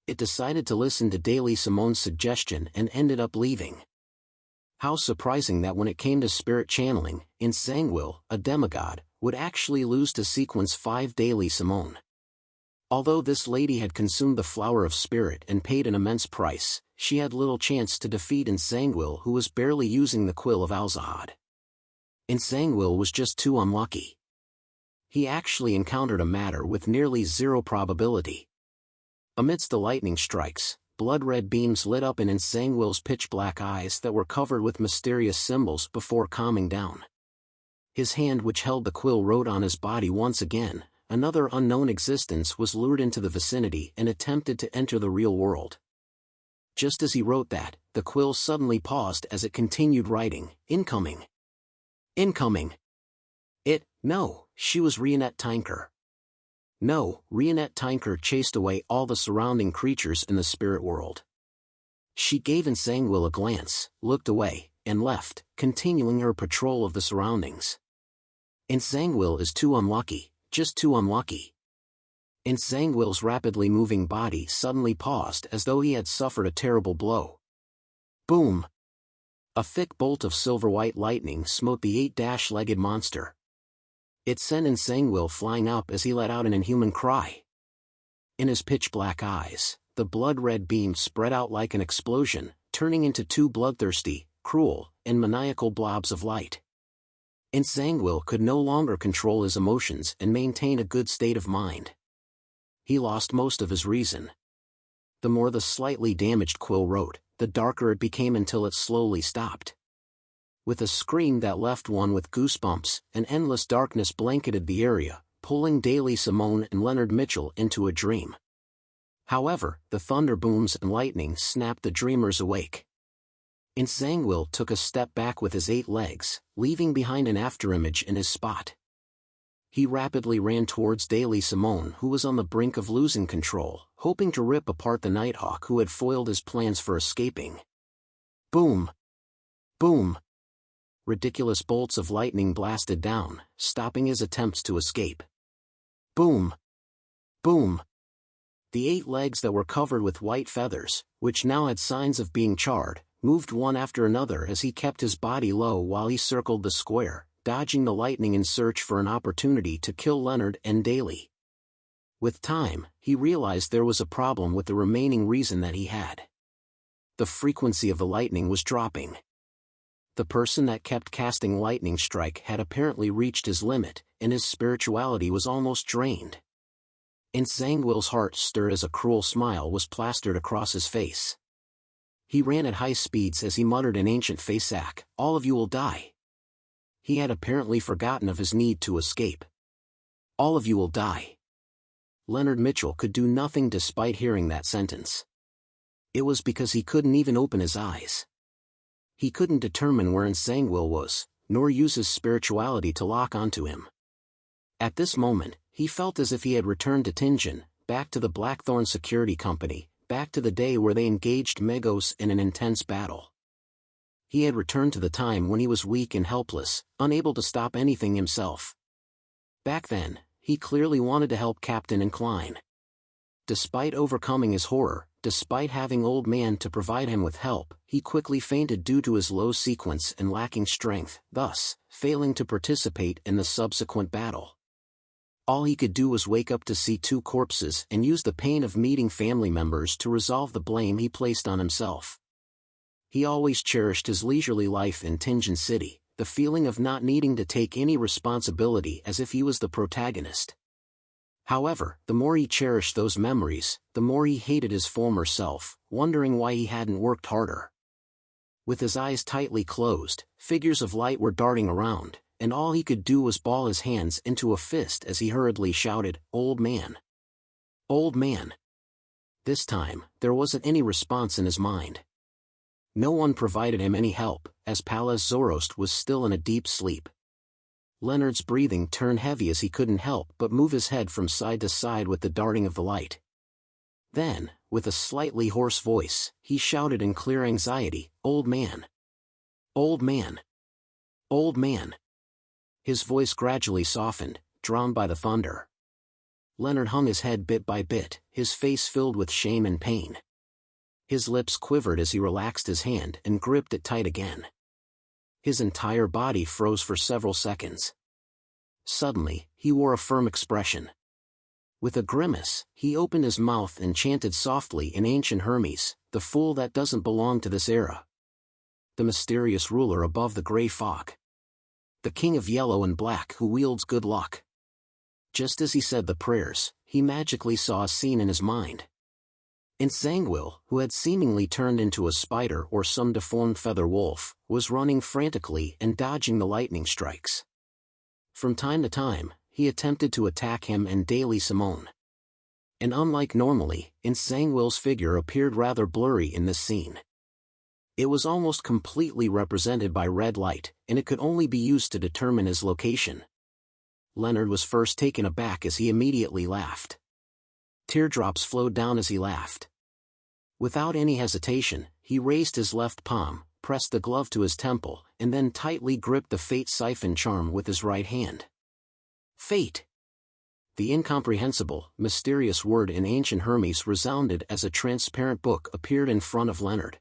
Speaker 2: It decided to listen to Daily Simone's suggestion and ended up leaving. How surprising that when it came to spirit channeling, Ensangwil, a demigod, would actually lose to Sequence 5 Daily Simone. Although this lady had consumed the flower of spirit and paid an immense price, she had little chance to defeat Ensangwil, who was barely using the quill of Alzahad. Ensangwil was just too unlucky. He actually encountered a matter with nearly zero probability. Amidst the lightning strikes, blood-red beams lit up in Ensangwil's pitch-black eyes that were covered with mysterious symbols before calming down. His hand which held the quill wrote on his body once again. Another unknown existence was lured into the vicinity and attempted to enter the real world. Just as he wrote that, the quill suddenly paused as it continued writing, "Incoming. Incoming." No, she was Rionette Tinker. No, Rionette Tinker chased away all the surrounding creatures in the spirit world. She gave Ensangwil a glance, looked away, and left, continuing her patrol of the surroundings. Ensangwil is too unlucky. Just too unlucky. Ensangwil's rapidly moving body suddenly paused as though he had suffered a terrible blow. Boom! A thick bolt of silver-white lightning smote the 8-legged monster. It sent Ensangwil flying up as he let out an inhuman cry. In his pitch-black eyes, the blood-red beam spread out like an explosion, turning into two bloodthirsty, cruel, and maniacal blobs of light. Ensangwil could no longer control his emotions and maintain a good state of mind. He lost most of his reason. The more the slightly damaged quill wrote, the darker it became until it slowly stopped. With a scream that left one with goosebumps, an endless darkness blanketed the area, pulling Daily Simone and Leonard Mitchell into a dream. However, the thunder booms and lightning snapped the dreamers awake. Ensangwil took a step back with his 8 legs, leaving behind an afterimage in his spot. He rapidly ran towards Daily Simone, who was on the brink of losing control, hoping to rip apart the Nighthawk who had foiled his plans for escaping. Boom! Boom! Ridiculous bolts of lightning blasted down, stopping his attempts to escape. Boom! Boom! The 8 legs that were covered with white feathers, which now had signs of being charred, moved one after another as he kept his body low while he circled the square, dodging the lightning in search for an opportunity to kill Leonard and Daly. With time, he realized there was a problem with the remaining reason that he had. The frequency of the lightning was dropping. The person that kept casting lightning strike had apparently reached his limit, and his spirituality was almost drained. Ensangwil's heart stirred as a cruel smile was plastered across his face. He ran at high speeds as he muttered in ancient Faesac, "All of you will die." He had apparently forgotten of his need to escape. "All of you will die." Leonard Mitchell could do nothing despite hearing that sentence. It was because he couldn't even open his eyes. He couldn't determine where Ensangwil was, nor use his spirituality to lock onto him. At this moment, he felt as if he had returned to Tingen, back to the Blackthorn Security Company, back to the day where they engaged Megos in an intense battle. He had returned to the time when he was weak and helpless, unable to stop anything himself. Back then, he clearly wanted to help Captain and Klein. Despite overcoming his horror, despite having Old Man to provide him with help, he quickly fainted due to his low sequence and lacking strength, thus, failing to participate in the subsequent battle. All he could do was wake up to see 2 corpses and use the pain of meeting family members to resolve the blame he placed on himself. He always cherished his leisurely life in Tingen City, the feeling of not needing to take any responsibility as if he was the protagonist. However, the more he cherished those memories, the more he hated his former self, wondering why he hadn't worked harder. With his eyes tightly closed, figures of light were darting around, and all he could do was ball his hands into a fist as he hurriedly shouted, "Old Man! Old Man!" This time, there wasn't any response in his mind. No one provided him any help, as Palaz Zoroast was still in a deep sleep. Leonard's breathing turned heavy as he couldn't help but move his head from side to side with the darting of the light. Then, with a slightly hoarse voice, he shouted in clear anxiety, "Old man! Old man! Old man!" His voice gradually softened, drowned by the thunder. Leonard hung his head bit by bit, his face filled with shame and pain. His lips quivered as he relaxed his hand and gripped it tight again. His entire body froze for several seconds. Suddenly, he wore a firm expression. With a grimace, he opened his mouth and chanted softly in ancient Hermes, "The fool that doesn't belong to this era. The mysterious ruler above the gray fog. The king of yellow and black who wields good luck." Just as he said the prayers, he magically saw a scene in his mind. Entangled, who had seemingly turned into a spider or some deformed feather wolf, was running frantically and dodging the lightning strikes. From time to time, he attempted to attack him and Daily Simone. And unlike normally, Ensangwell's figure appeared rather blurry in this scene. It was almost completely represented by red light, and it could only be used to determine his location. Leonard was first taken aback as he immediately laughed. Teardrops flowed down as he laughed. Without any hesitation, he raised his left palm, pressed the glove to his temple, and then tightly gripped the fate siphon charm with his right hand. Fate! The incomprehensible, mysterious word in ancient Hermes resounded as a transparent book appeared in front of Leonard.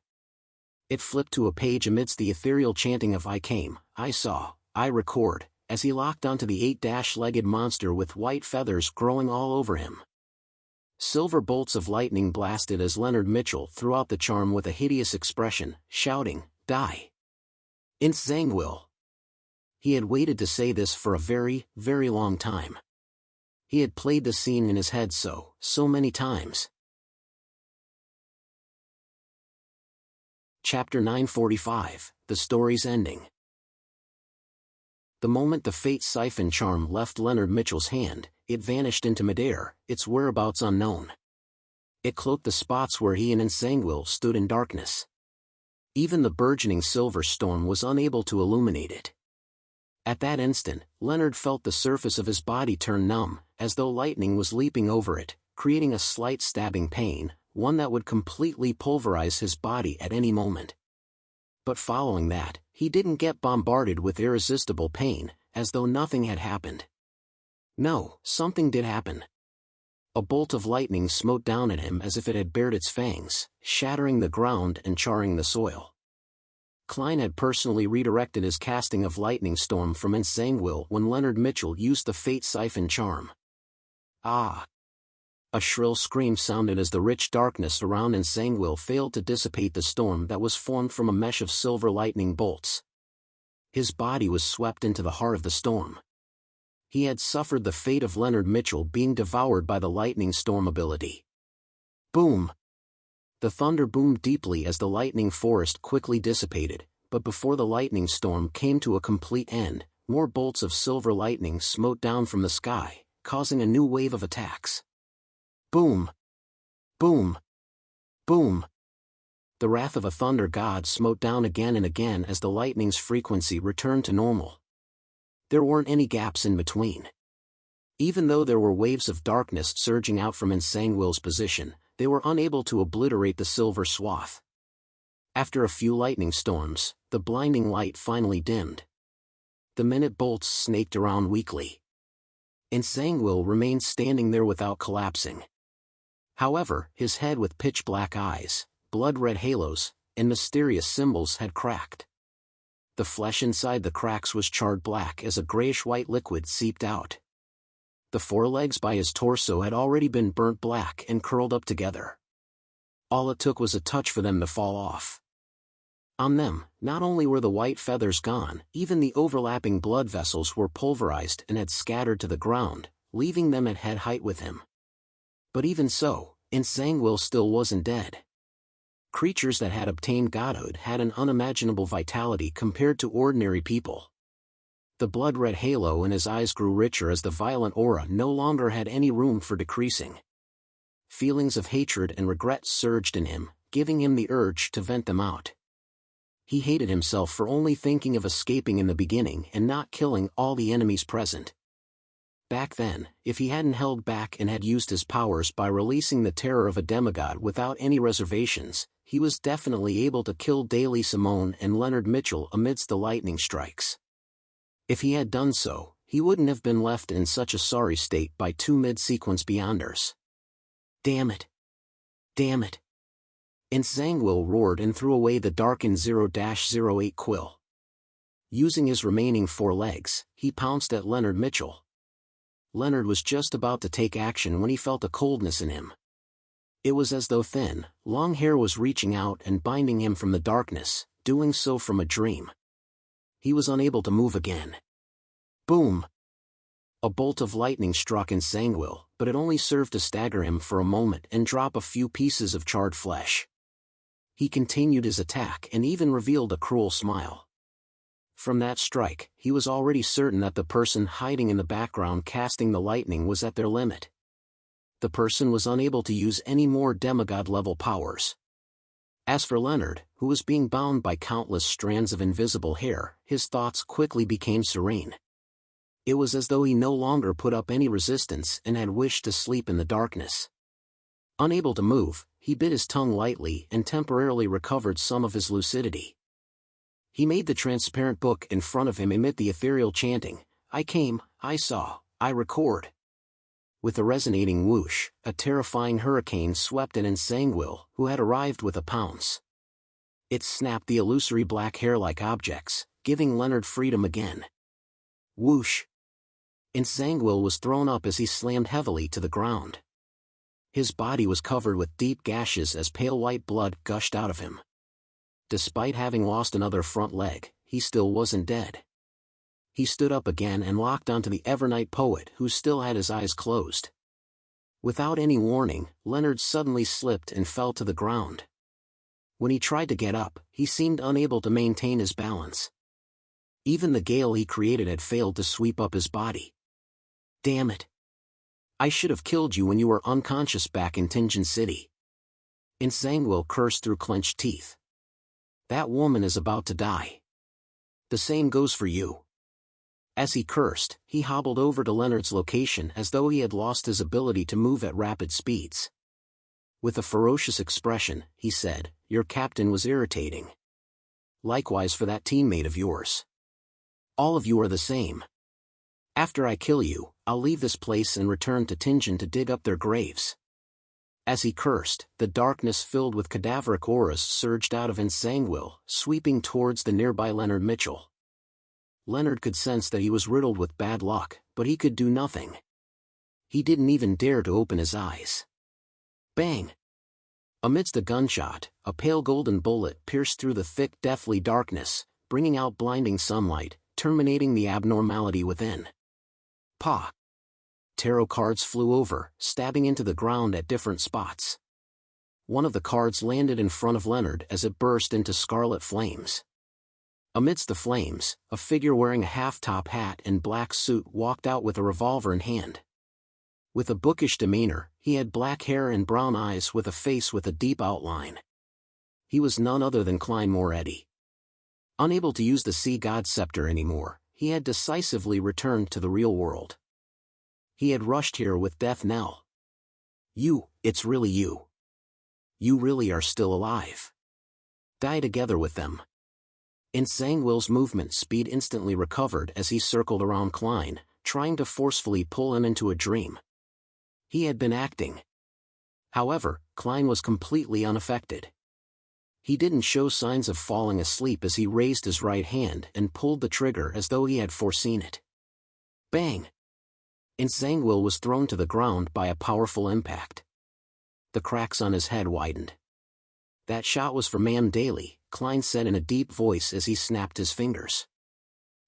Speaker 2: It flipped to a page amidst the ethereal chanting of "I came, I saw, I record," as he locked onto the 8-legged monster with white feathers growing all over him. Silver bolts of lightning blasted as Leonard Mitchell threw out the charm with a hideous expression, shouting, "Die! Entangled!" He had waited to say this for a very, very long time. He had played the scene in his head so many times. Chapter 945, The Story's Ending. The moment the fate siphon charm left Leonard Mitchell's hand, it vanished into midair, its whereabouts unknown. It cloaked the spots where he and Entangled stood in darkness. Even the burgeoning silver storm was unable to illuminate it. At that instant, Leonard felt the surface of his body turn numb, as though lightning was leaping over it, creating a slight stabbing pain, one that would completely pulverize his body at any moment. But following that, he didn't get bombarded with irresistible pain, as though nothing had happened. No, something did happen. A bolt of lightning smote down at him as if it had bared its fangs, shattering the ground and charring the soil. Klein had personally redirected his casting of Lightning Storm from Entangled when Leonard Mitchell used the Fate Siphon charm. Ah! A shrill scream sounded as the rich darkness around Entangled failed to dissipate the storm that was formed from a mesh of silver lightning bolts. His body was swept into the heart of the storm. He had suffered the fate of Leonard Mitchell being devoured by the lightning storm ability. Boom! The thunder boomed deeply as the lightning forest quickly dissipated, but before the lightning storm came to a complete end, more bolts of silver lightning smote down from the sky, causing a new wave of attacks. Boom! Boom! Boom! The wrath of a thunder god smote down again and again as the lightning's frequency returned to normal. There weren't any gaps in between. Even though there were waves of darkness surging out from Ensangwell's position, they were unable to obliterate the silver swath. After a few lightning storms, the blinding light finally dimmed. The minute bolts snaked around weakly. Ensangwell remained standing there without collapsing. However, his head with pitch-black eyes, blood-red halos, and mysterious symbols had cracked. The flesh inside the cracks was charred black as a grayish-white liquid seeped out. The forelegs by his torso had already been burnt black and curled up together. All it took was a touch for them to fall off. On them, not only were the white feathers gone, even the overlapping blood vessels were pulverized and had scattered to the ground, leaving them at head height with him. But even so, Entangled still wasn't dead. Creatures that had obtained godhood had an unimaginable vitality compared to ordinary people. The blood-red halo in his eyes grew richer as the violent aura no longer had any room for decreasing. Feelings of hatred and regret surged in him, giving him the urge to vent them out. He hated himself for only thinking of escaping in the beginning and not killing all the enemies present. Back then, if he hadn't held back and had used his powers by releasing the terror of a demigod without any reservations, he was definitely able to kill Daly Simone and Leonard Mitchell amidst the lightning strikes. If he had done so, he wouldn't have been left in such a sorry state by two mid-sequence Beyonders. Damn it! Damn it! Entangled roared and threw away the darkened 0-08 quill. Using his remaining 4 legs, he pounced at Leonard Mitchell. Leonard was just about to take action when he felt a coldness in him. It was as though thin, long hair was reaching out and binding him from the darkness, doing so from a dream. He was unable to move again. Boom! A bolt of lightning struck Entangled, but it only served to stagger him for a moment and drop a few pieces of charred flesh. He continued his attack and even revealed a cruel smile. From that strike, he was already certain that the person hiding in the background casting the lightning was at their limit. The person was unable to use any more demigod-level powers. As for Leonard, who was being bound by countless strands of invisible hair, his thoughts quickly became serene. It was as though he no longer put up any resistance and had wished to sleep in the darkness. Unable to move, he bit his tongue lightly and temporarily recovered some of his lucidity. He made the transparent book in front of him emit the ethereal chanting, "I came, I saw, I record." With a resonating whoosh, a terrifying hurricane swept in Entangled, who had arrived with a pounce. It snapped the illusory black hair-like objects, giving Leonard freedom again. Whoosh! Entangled was thrown up as he slammed heavily to the ground. His body was covered with deep gashes as pale white blood gushed out of him. Despite having lost another front leg, he still wasn't dead. He stood up again and locked onto the Evernight poet who still had his eyes closed. Without any warning, Leonard suddenly slipped and fell to the ground. When he tried to get up, he seemed unable to maintain his balance. Even the gale he created had failed to sweep up his body. Damn it! I should have killed you when you were unconscious back in Tingen City. Entangled cursed through clenched teeth. That woman is about to die. The same goes for you. As he cursed, he hobbled over to Leonard's location as though he had lost his ability to move at rapid speeds. With a ferocious expression, he said, "Your captain was irritating. Likewise for that teammate of yours. All of you are the same. After I kill you, I'll leave this place and return to Tingen to dig up their graves." As he cursed, the darkness filled with cadaveric auras surged out of Entangled, sweeping towards the nearby Leonard Mitchell. Leonard could sense that he was riddled with bad luck, but he could do nothing. He didn't even dare to open his eyes. Bang! Amidst a gunshot, a pale golden bullet pierced through the thick deathly darkness, bringing out blinding sunlight, terminating the abnormality within. Pah! Tarot cards flew over, stabbing into the ground at different spots. One of the cards landed in front of Leonard as it burst into scarlet flames. Amidst the flames, a figure wearing a half-top hat and black suit walked out with a revolver in hand. With a bookish demeanor, he had black hair and brown eyes with a face with a deep outline. He was none other than Klein Moretti. Unable to use the Sea God Scepter anymore, he had decisively returned to the real world. He had rushed here with Death Knell. It's really you. You really are still alive. Die together with them. Entangled's movement speed instantly recovered as he circled around Klein, trying to forcefully pull him into a dream. He had been acting. However, Klein was completely unaffected. He didn't show signs of falling asleep as he raised his right hand and pulled the trigger as though he had foreseen it. Bang! Entangled was thrown to the ground by a powerful impact. The cracks on his head widened. "That shot was for Ma'am Daly," Klein said in a deep voice as he snapped his fingers.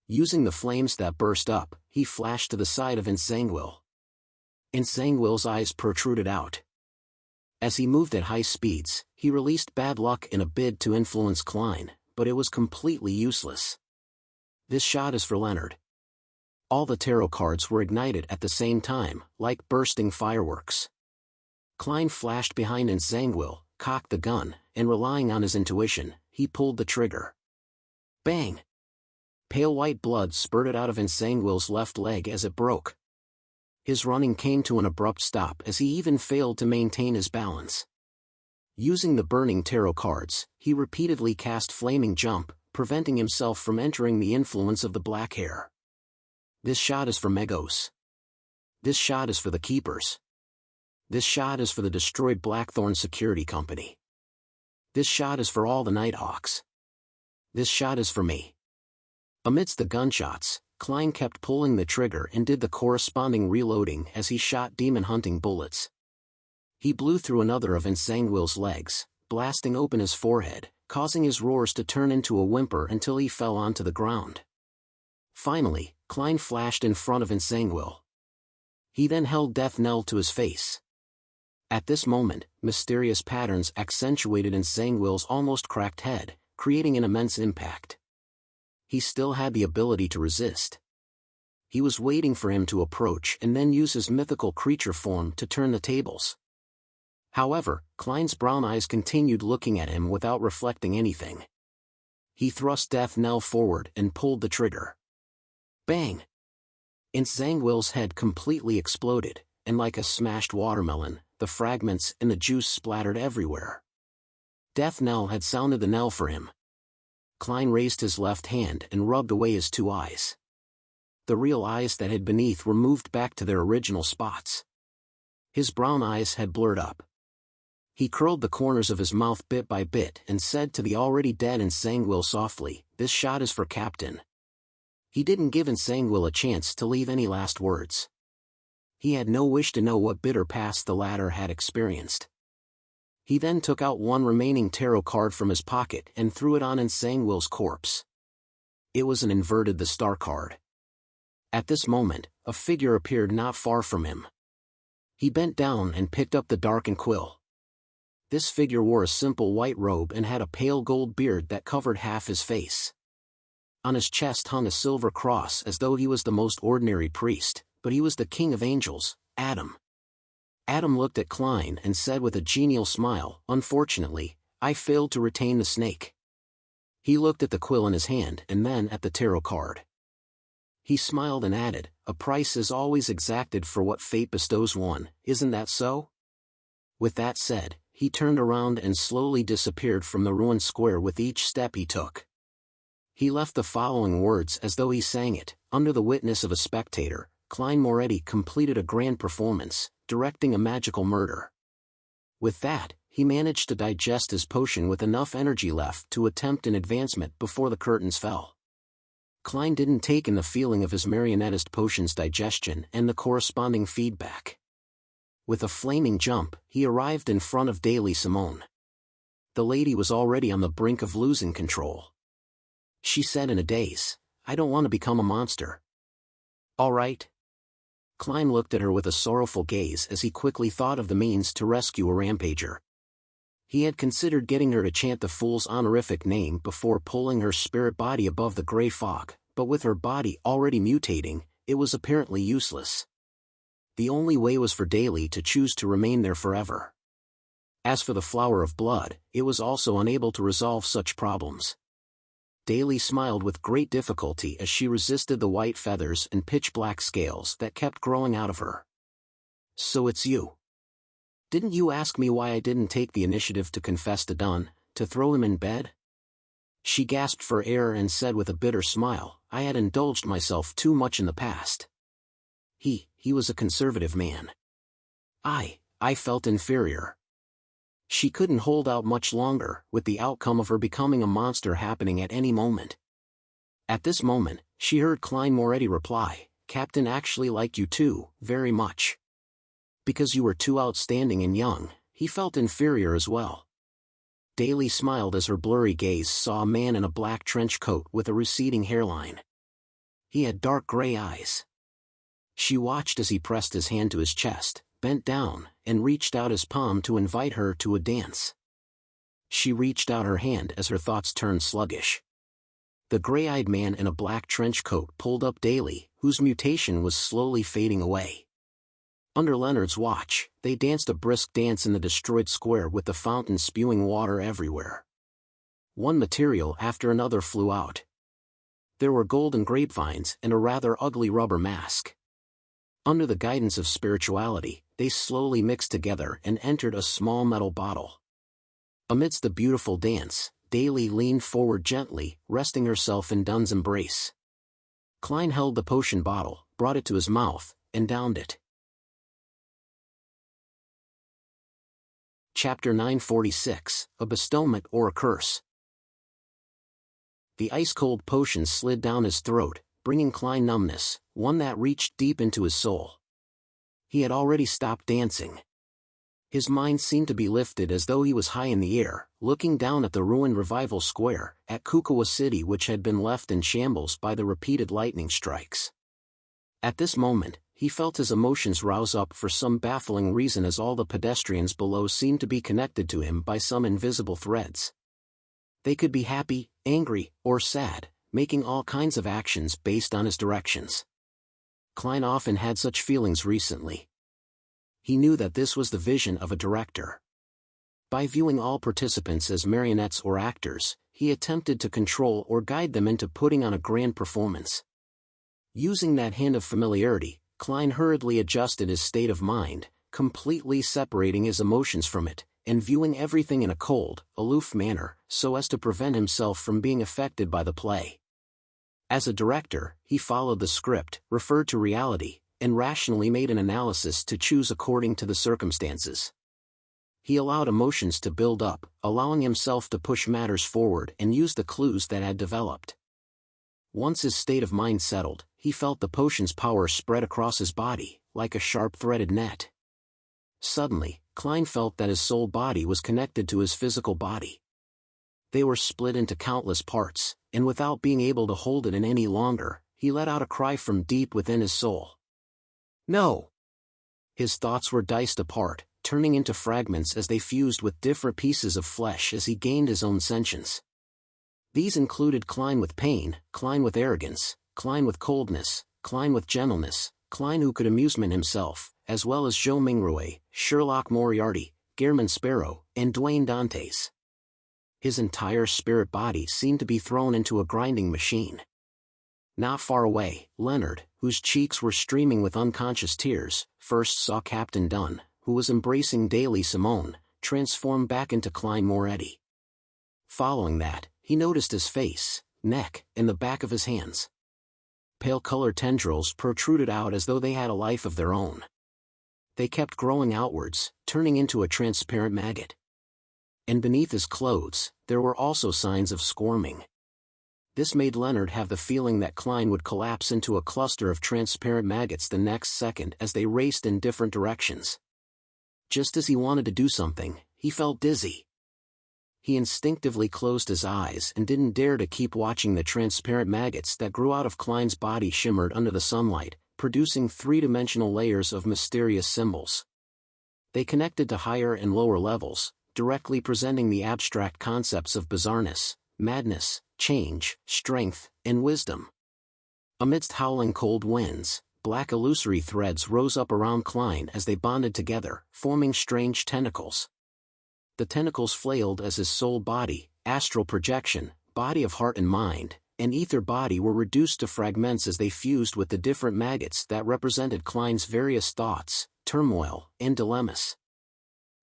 Speaker 2: Using the flames that burst up, he flashed to the side of Entangled. Entangled's eyes protruded out. As he moved at high speeds, he released bad luck in a bid to influence Klein, but it was completely useless. This shot is for Leonard. All the tarot cards were ignited at the same time, like bursting fireworks. Klein flashed behind Entangled, cocked the gun, and relying on his intuition, he pulled the trigger. Bang! Pale white blood spurted out of Entangled's left leg as it broke. His running came to an abrupt stop as he even failed to maintain his balance. Using the burning tarot cards, he repeatedly cast Flaming Jump, preventing himself from entering the influence of the black hair. This shot is for Megos. This shot is for the Keepers. This shot is for the destroyed Blackthorn Security Company. This shot is for all the Nighthawks. This shot is for me. Amidst the gunshots, Klein kept pulling the trigger and did the corresponding reloading as he shot demon-hunting bullets. He blew through another of Entangeled's legs, blasting open his forehead, causing his roars to turn into a whimper until he fell onto the ground. Finally, Klein flashed in front of Entangled. He then held Death Knell to his face. At this moment, mysterious patterns accentuated Entangled's almost cracked head, creating an immense impact. He still had the ability to resist. He was waiting for him to approach and then use his mythical creature form to turn the tables. However, Klein's brown eyes continued looking at him without reflecting anything. He thrust Death Knell forward and pulled the trigger. Bang! Entangled's head completely exploded, and like a smashed watermelon, the fragments and the juice splattered everywhere. Death Knell had sounded the knell for him. Klein raised his left hand and rubbed away his two eyes. The real eyes that had beneath were moved back to their original spots. His brown eyes had blurred up. He curled the corners of his mouth bit by bit and said to the already dead Entangled softly, "This shot is for Captain." He didn't give Entangled a chance to leave any last words. He had no wish to know what bitter past the latter had experienced. He then took out one remaining tarot card from his pocket and threw it on Entangled's corpse. It was an inverted the star card. At this moment, a figure appeared not far from him. He bent down and picked up the darkened quill. This figure wore a simple white robe and had a pale gold beard that covered half his face. On his chest hung a silver cross as though he was the most ordinary priest, but he was the king of angels, Adam. Adam looked at Klein and said with a genial smile, "Unfortunately, I failed to retain the snake." He looked at the quill in his hand and then at the tarot card. He smiled and added, "A price is always exacted for what fate bestows one, isn't that so?" With that said, he turned around and slowly disappeared from the ruined square with each step he took. He left the following words as though he sang it, under the witness of a spectator. Klein Moretti completed a grand performance, directing a magical murder. With that, he managed to digest his potion with enough energy left to attempt an advancement before the curtains fell. Klein didn't take in the feeling of his marionettist potion's digestion and the corresponding feedback. With a flaming jump, he arrived in front of Daily Simone. The lady was already on the brink of losing control. She said in a daze, "I don't want to become a monster." "All right." Klein looked at her with a sorrowful gaze as he quickly thought of the means to rescue a rampager. He had considered getting her to chant the fool's honorific name before pulling her spirit body above the gray fog, but with her body already mutating, it was apparently useless. The only way was for Daily to choose to remain there forever. As for the flower of blood, it was also unable to resolve such problems. Daily smiled with great difficulty as she resisted the white feathers and pitch-black scales that kept growing out of her. "So it's you. Didn't you ask me why I didn't take the initiative to confess to Dunn, to throw him in bed?" She gasped for air and said with a bitter smile, "I had indulged myself too much in the past. He was a conservative man. I felt inferior." She couldn't hold out much longer, with the outcome of her becoming a monster happening at any moment. At this moment, she heard Klein Moretti reply, "Captain actually liked you too, very much. Because you were too outstanding and young, he felt inferior as well." Daly smiled as her blurry gaze saw a man in a black trench coat with a receding hairline. He had dark gray eyes. She watched as he pressed his hand to his chest, bent down, and reached out his palm to invite her to a dance. She reached out her hand as her thoughts turned sluggish. The gray-eyed man in a black trench coat pulled up Daly, whose mutation was slowly fading away. Under Leonard's watch, they danced a brisk dance in the destroyed square with the fountain spewing water everywhere. One material after another flew out. There were golden grapevines and a rather ugly rubber mask. Under the guidance of spirituality, they slowly mixed together and entered a small metal bottle. Amidst the beautiful dance, Daly leaned forward gently, resting herself in Dun's embrace. Klein held the potion bottle, brought it to his mouth, and downed it. Chapter 946, A Bestowment or a Curse. The ice-cold potion slid down his throat, bringing Klein numbness, one that reached deep into his soul. He had already stopped dancing. His mind seemed to be lifted as though he was high in the air, looking down at the ruined Revival Square, at Kukawa City which had been left in shambles by the repeated lightning strikes. At this moment, he felt his emotions rouse up for some baffling reason as all the pedestrians below seemed to be connected to him by some invisible threads. They could be happy, angry, or sad, making all kinds of actions based on his directions. Klein often had such feelings recently. He knew that this was the vision of a director. By viewing all participants as marionettes or actors, he attempted to control or guide them into putting on a grand performance. Using that hint of familiarity, Klein hurriedly adjusted his state of mind, completely separating his emotions from it, and viewing everything in a cold, aloof manner, so as to prevent himself from being affected by the play. As a director, he followed the script, referred to reality, and rationally made an analysis to choose according to the circumstances. He allowed emotions to build up, allowing himself to push matters forward and use the clues that had developed. Once his state of mind settled, he felt the potion's power spread across his body, like a sharp-threaded net. Suddenly, Klein felt that his soul body was connected to his physical body. They were split into countless parts, and without being able to hold it in any longer, he let out a cry from deep within his soul. No! His thoughts were diced apart, turning into fragments as they fused with different pieces of flesh as he gained his own sentience. These included Klein with pain, Klein with arrogance, Klein with coldness, Klein with gentleness, Klein who could amusement himself, as well as Zhou Mingrui, Sherlock Moriarty, Gehrman Sparrow, and Dwayne Dantes. His entire spirit body seemed to be thrown into a grinding machine. Not far away, Leonard, whose cheeks were streaming with unconscious tears, first saw Captain Dunn, who was embracing Daly Simone, transform back into Klein Moretti. Following that, he noticed his face, neck, and the back of his hands. Pale-colored tendrils protruded out as though they had a life of their own. They kept growing outwards, turning into a transparent maggot. And beneath his clothes, there were also signs of squirming. This made Leonard have the feeling that Klein would collapse into a cluster of transparent maggots the next second as they raced in different directions. Just as he wanted to do something, he felt dizzy. He instinctively closed his eyes and didn't dare to keep watching the transparent maggots that grew out of Klein's body shimmered under the sunlight, producing three-dimensional layers of mysterious symbols. They connected to higher and lower levels, directly presenting the abstract concepts of bizarreness, madness, change, strength, and wisdom. Amidst howling cold winds, black illusory threads rose up around Klein as they bonded together, forming strange tentacles. The tentacles flailed as his soul body, astral projection, body of heart and mind, and ether body were reduced to fragments as they fused with the different maggots that represented Klein's various thoughts, turmoil, and dilemmas.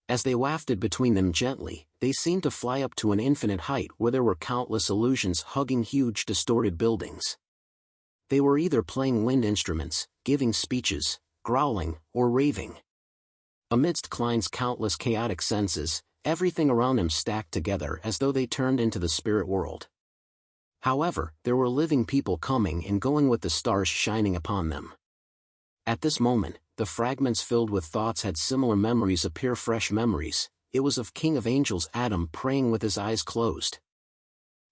Speaker 2: As they wafted between them gently, they seemed to fly up to an infinite height where there were countless illusions hugging huge distorted buildings. They were either playing wind instruments, giving speeches, growling, or raving. Amidst Klein's countless chaotic senses, everything around him stacked together as though they turned into the spirit world. However, there were living people coming and going with the stars shining upon them. At this moment, the fragments filled with thoughts had similar memories appear fresh memories. It was of King of Angels Adam praying with his eyes closed.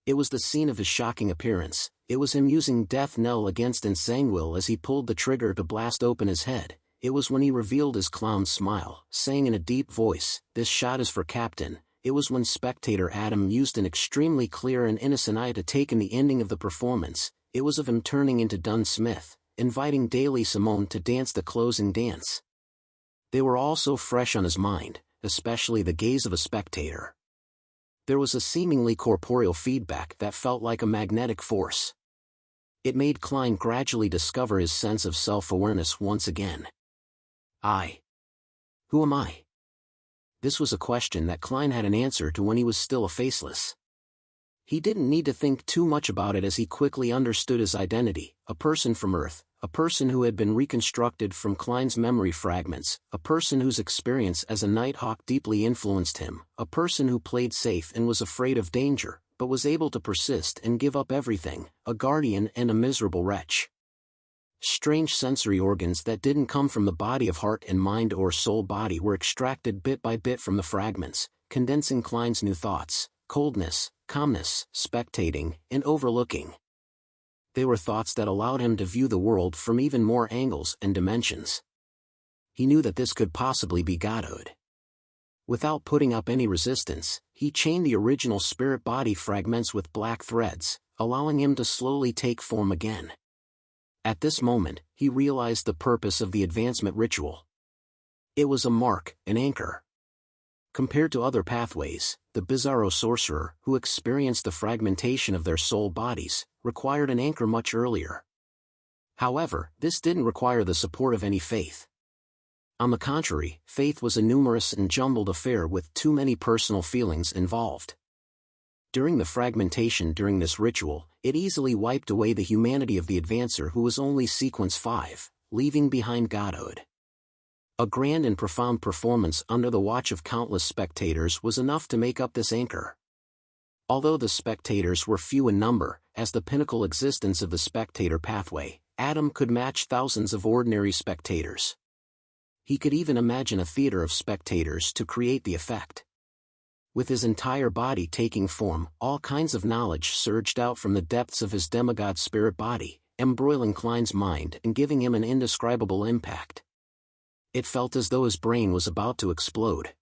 Speaker 2: It was the scene of his shocking appearance. It was him using death knell against Ensanguil as he pulled the trigger to blast open his head. It was when he revealed his clown smile, saying in a deep voice, "This shot is for Captain." It was when spectator Adam used an extremely clear and innocent eye to take in the ending of the performance. It was of him turning into Dunn Smith, inviting Daly Simone to dance the closing dance. They were all so fresh on his mind, especially the gaze of a spectator. There was a seemingly corporeal feedback that felt like a magnetic force. It made Klein gradually discover his sense of self-awareness once again. Who am I? This was a question that Klein had an answer to when he was still a faceless. He didn't need to think too much about it as he quickly understood his identity, a person from Earth, a person who had been reconstructed from Klein's memory fragments, a person whose experience as a Nighthawk deeply influenced him, a person who played safe and was afraid of danger, but was able to persist and give up everything, a guardian and a miserable wretch. Strange sensory organs that didn't come from the body of heart and mind or soul body were extracted bit by bit from the fragments, condensing Klein's new thoughts, coldness, calmness, spectating, and overlooking. They were thoughts that allowed him to view the world from even more angles and dimensions. He knew that this could possibly be godhood. Without putting up any resistance, he chained the original spirit body fragments with black threads, allowing him to slowly take form again. At this moment, he realized the purpose of the advancement ritual. It was a mark, an anchor. Compared to other pathways, the Bizarro sorcerer, who experienced the fragmentation of their soul bodies, required an anchor much earlier. However, this didn't require the support of any faith. On the contrary, faith was a numerous and jumbled affair with too many personal feelings involved. During the fragmentation during this ritual, it easily wiped away the humanity of the advancer who was only sequence 5, leaving behind godhood. A grand and profound performance under the watch of countless spectators was enough to make up this anchor. Although the spectators were few in number, as the pinnacle existence of the spectator pathway, Adam could match thousands of ordinary spectators. He could even imagine a theater of spectators to create the effect. With his entire body taking form, all kinds of knowledge surged out from the depths of his demigod spirit body, embroiling Klein's mind and giving him an indescribable impact. It felt as though his brain was about to explode.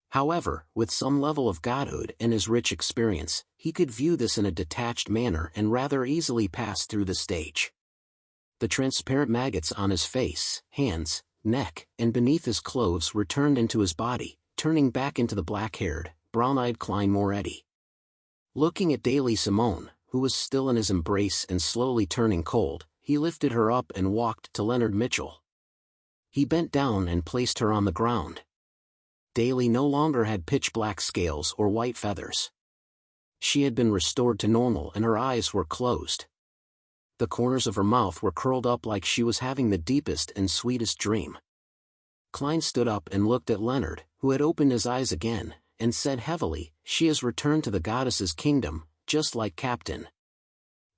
Speaker 2: However, with some level of godhood and his rich experience, he could view this in a detached manner and rather easily pass through the stage. The transparent maggots on his face, hands, neck, and beneath his clothes returned into his body, turning back into the black-haired, brown-eyed Klein Moretti. Looking at Daily Simone, who was still in his embrace and slowly turning cold, he lifted her up and walked to Leonard Mitchell. He bent down and placed her on the ground. Daily no longer had pitch-black scales or white feathers. She had been restored to normal and her eyes were closed. The corners of her mouth were curled up like she was having the deepest and sweetest dream. Klein stood up and looked at Leonard, who had opened his eyes again, and said heavily, "She has returned to the goddess's kingdom, just like Captain."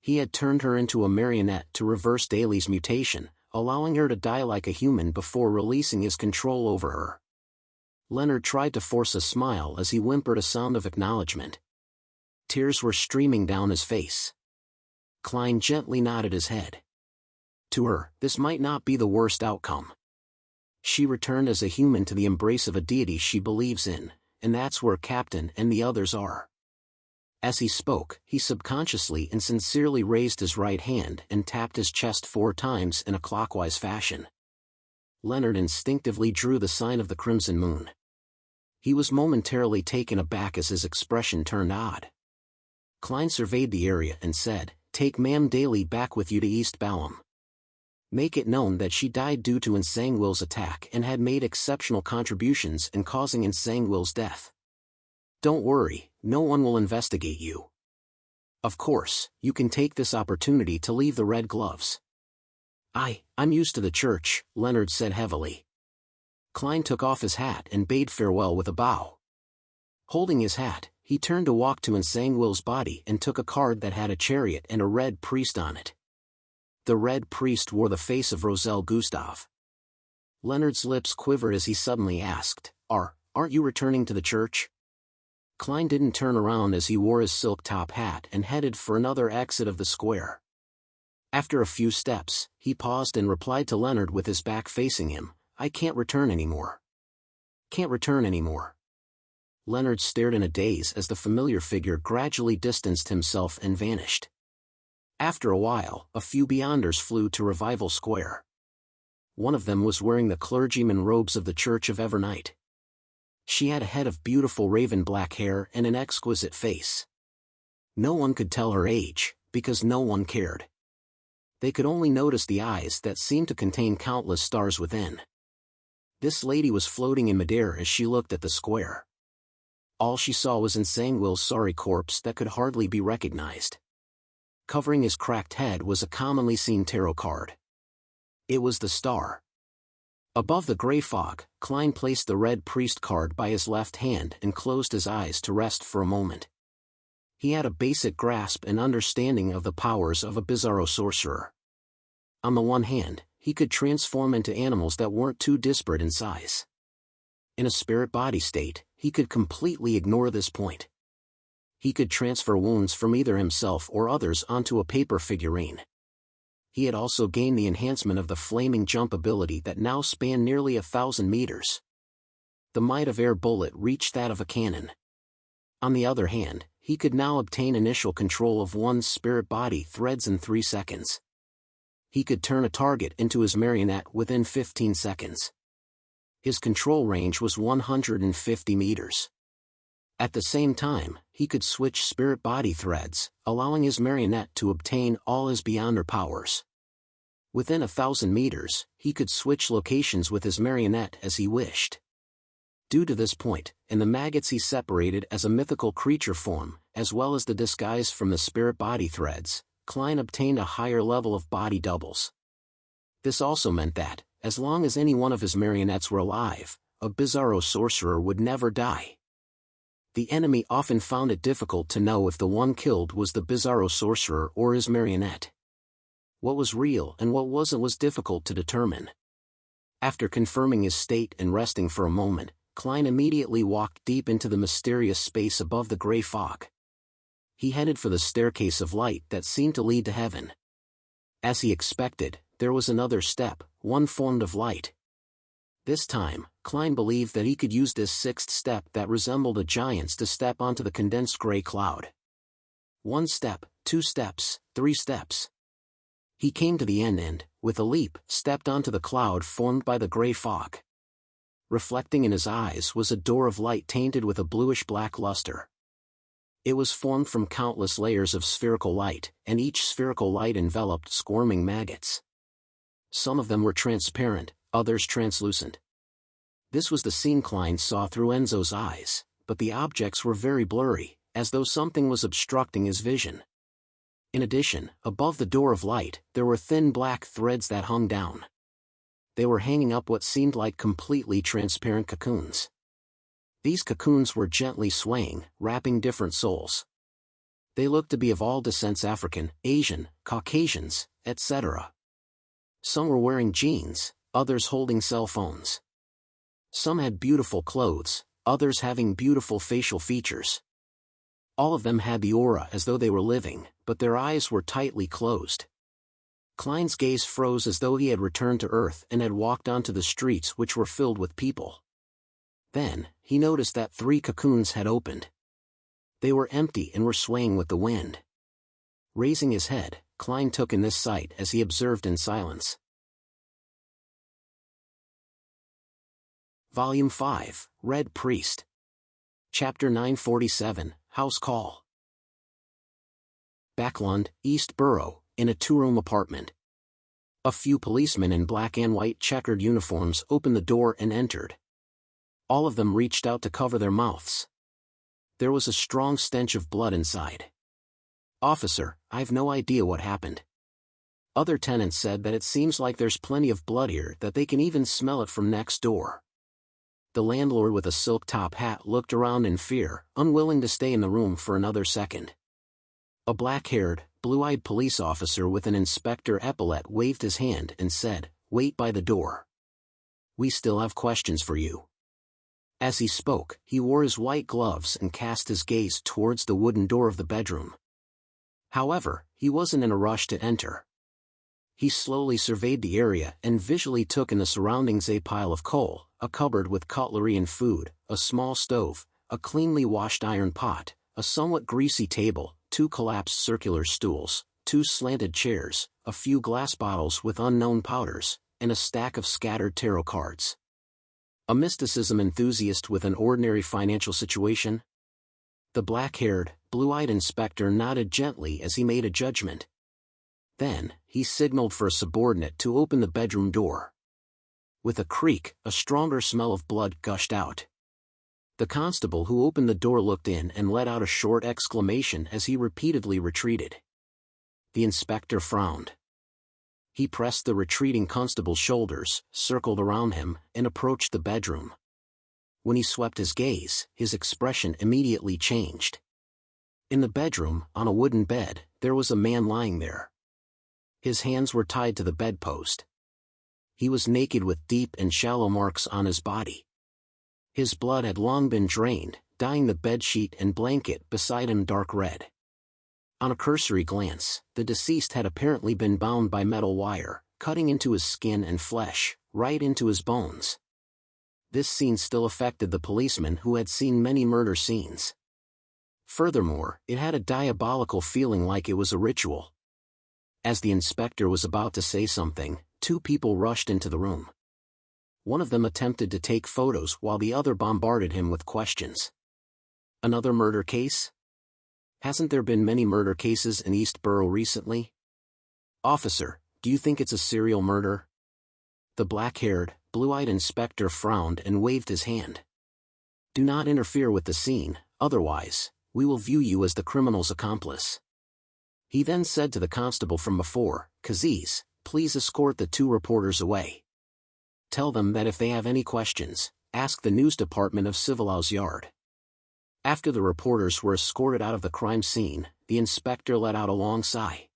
Speaker 2: He had turned her into a marionette to reverse Daily's mutation, allowing her to die like a human before releasing his control over her. Leonard tried to force a smile as he whimpered a sound of acknowledgement. Tears were streaming down his face. Klein gently nodded his head. To her, this might not be the worst outcome. She returned as a human to the embrace of a deity she believes in, and that's where Captain and the others are. As he spoke, he subconsciously and sincerely raised his right hand and tapped his chest 4 times in a clockwise fashion. Leonard instinctively drew the sign of the crimson moon. He was momentarily taken aback as his expression turned odd. Klein surveyed the area and said, "Take Ma'am Daly back with you to East Balham. Make it known that she died due to Nsangwil's attack and had made exceptional contributions in causing Nsangwil's death. Don't worry, no one will investigate you. Of course, you can take this opportunity to leave the red gloves." I'm used to the church," Leonard said heavily. Klein took off his hat and bade farewell with a bow. Holding his hat, he turned to walk to Nsangwil's body and took a card that had a chariot and a red priest on it. The red priest wore the face of Roselle Gustave. Leonard's lips quivered as he suddenly asked, Aren't you returning to the church?" Klein didn't turn around as he wore his silk top hat and headed for another exit of the square. After a few steps, he paused and replied to Leonard with his back facing him, "I can't return anymore." "Can't return anymore." Leonard stared in a daze as the familiar figure gradually distanced himself and vanished. After a while, a few beyonders flew to Revival Square. One of them was wearing the clergyman robes of the Church of Evernight. She had a head of beautiful raven black hair and an exquisite face. No one could tell her age, because no one cared. They could only notice the eyes that seemed to contain countless stars within. This lady was floating in midair as she looked at the square. All she saw was Ensanguil's sorry corpse that could hardly be recognized. Covering his cracked head was a commonly seen tarot card. It was the star. Above the gray fog, Klein placed the red priest card by his left hand and closed his eyes to rest for a moment. He had a basic grasp and understanding of the powers of a bizarro sorcerer. On the one hand, he could transform into animals that weren't too disparate in size. In a spirit body state, he could completely ignore this point. He could transfer wounds from either himself or others onto a paper figurine. He had also gained the enhancement of the flaming jump ability that now spanned nearly 1,000 meters. The might of air bullet reached that of a cannon. On the other hand, he could now obtain initial control of one's spirit body threads in 3 seconds. He could turn a target into his marionette within 15 seconds. His control range was 150 meters. At the same time, he could switch spirit body threads, allowing his marionette to obtain all his beyonder powers. Within 1,000 meters, he could switch locations with his marionette as he wished. Due to this point, and the maggots he separated as a mythical creature form, as well as the disguise from the spirit body threads, Klein obtained a higher level of body doubles. This also meant that, as long as any one of his marionettes were alive, a bizarro sorcerer would never die. The enemy often found it difficult to know if the one killed was the bizarro sorcerer or his marionette. What was real and what wasn't was difficult to determine. After confirming his state and resting for a moment, Klein immediately walked deep into the mysterious space above the gray fog. He headed for the staircase of light that seemed to lead to heaven. As he expected, there was another step, one formed of light. This time, Klein believed that he could use this 6th step that resembled a giant's to step onto the condensed gray cloud. 1 step, 2 steps, 3 steps. He came to the end and, with a leap, stepped onto the cloud formed by the gray fog. Reflecting in his eyes was a door of light tainted with a bluish-black luster. It was formed from countless layers of spherical light, and each spherical light enveloped squirming maggots. Some of them were transparent, others translucent. This was the scene Klein saw through Enzo's eyes, but the objects were very blurry, as though something was obstructing his vision. In addition, above the door of light, there were thin black threads that hung down. They were hanging up what seemed like completely transparent cocoons. These cocoons were gently swaying, wrapping different souls. They looked to be of all descents: African, Asian, Caucasians, etc. Some were wearing jeans, others holding cell phones. Some had beautiful clothes, others having beautiful facial features. All of them had the aura as though they were living, but their eyes were tightly closed. Klein's gaze froze as though he had returned to Earth and had walked onto the streets which were filled with people. Then, he noticed that 3 cocoons had opened. They were empty and were swaying with the wind. Raising his head, Klein took in this sight as he observed in silence. Volume 5, Red Priest. Chapter 947, House Call. Backlund, East Borough, in a 2-room apartment. A few policemen in black and white checkered uniforms opened the door and entered. All of them reached out to cover their mouths. There was a strong stench of blood inside. "Officer, I've no idea what happened." Other tenants said that it seems like there's plenty of blood here, that they can even smell it from next door. The landlord with a silk top hat looked around in fear, unwilling to stay in the room for another second. A black-haired, blue-eyed police officer with an inspector epaulet waved his hand and said, "Wait by the door. We still have questions for you." As he spoke, he wore his white gloves and cast his gaze towards the wooden door of the bedroom. However, he wasn't in a rush to enter. He slowly surveyed the area and visually took in the surroundings: a pile of coal, a cupboard with cutlery and food, a small stove, a cleanly washed iron pot, a somewhat greasy table, 2 collapsed circular stools, 2 slanted chairs, a few glass bottles with unknown powders, and a stack of scattered tarot cards. A mysticism enthusiast with an ordinary financial situation? The black-haired, blue-eyed inspector nodded gently as he made a judgment. Then, he signaled for a subordinate to open the bedroom door. With a creak, a stronger smell of blood gushed out. The constable who opened the door looked in and let out a short exclamation as he repeatedly retreated. The inspector frowned. He pressed the retreating constable's shoulders, circled around him, and approached the bedroom. When he swept his gaze, his expression immediately changed. In the bedroom, on a wooden bed, there was a man lying there. His hands were tied to the bedpost. He was naked with deep and shallow marks on his body. His blood had long been drained, dyeing the bedsheet and blanket beside him dark red. On a cursory glance, the deceased had apparently been bound by metal wire, cutting into his skin and flesh, right into his bones. This scene still affected the policeman who had seen many murder scenes. Furthermore, it had a diabolical feeling like it was a ritual. As the inspector was about to say something, two people rushed into the room. One of them attempted to take photos while the other bombarded him with questions. Another murder case? Hasn't there been many murder cases in Eastborough recently? Officer, do you think it's a serial murder? The black-haired, blue-eyed inspector frowned and waved his hand. Do not interfere with the scene, otherwise, we will view you as the criminal's accomplice. He then said to the constable from before, Kaziz, please escort the two reporters away. Tell them that if they have any questions, ask the news department of Civilau's Yard. After the reporters were escorted out of the crime scene, the inspector let out a long sigh.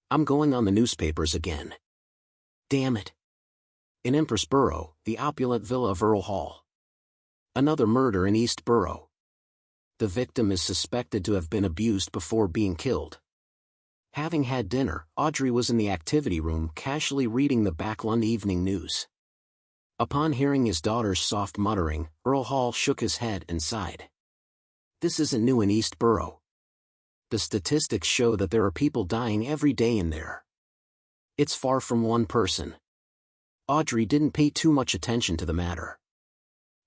Speaker 2: I'm going on the newspapers again. Damn it. In Empress Borough, the opulent villa of Earl Hall. Another murder in East Borough. The victim is suspected to have been abused before being killed. Having had dinner, Audrey was in the activity room casually reading the Backland Evening News. Upon hearing his daughter's soft muttering, Earl Hall shook his head and sighed. This isn't new in East Borough. The statistics show that there are people dying every day in there. It's far from one person. Audrey didn't pay too much attention to the matter.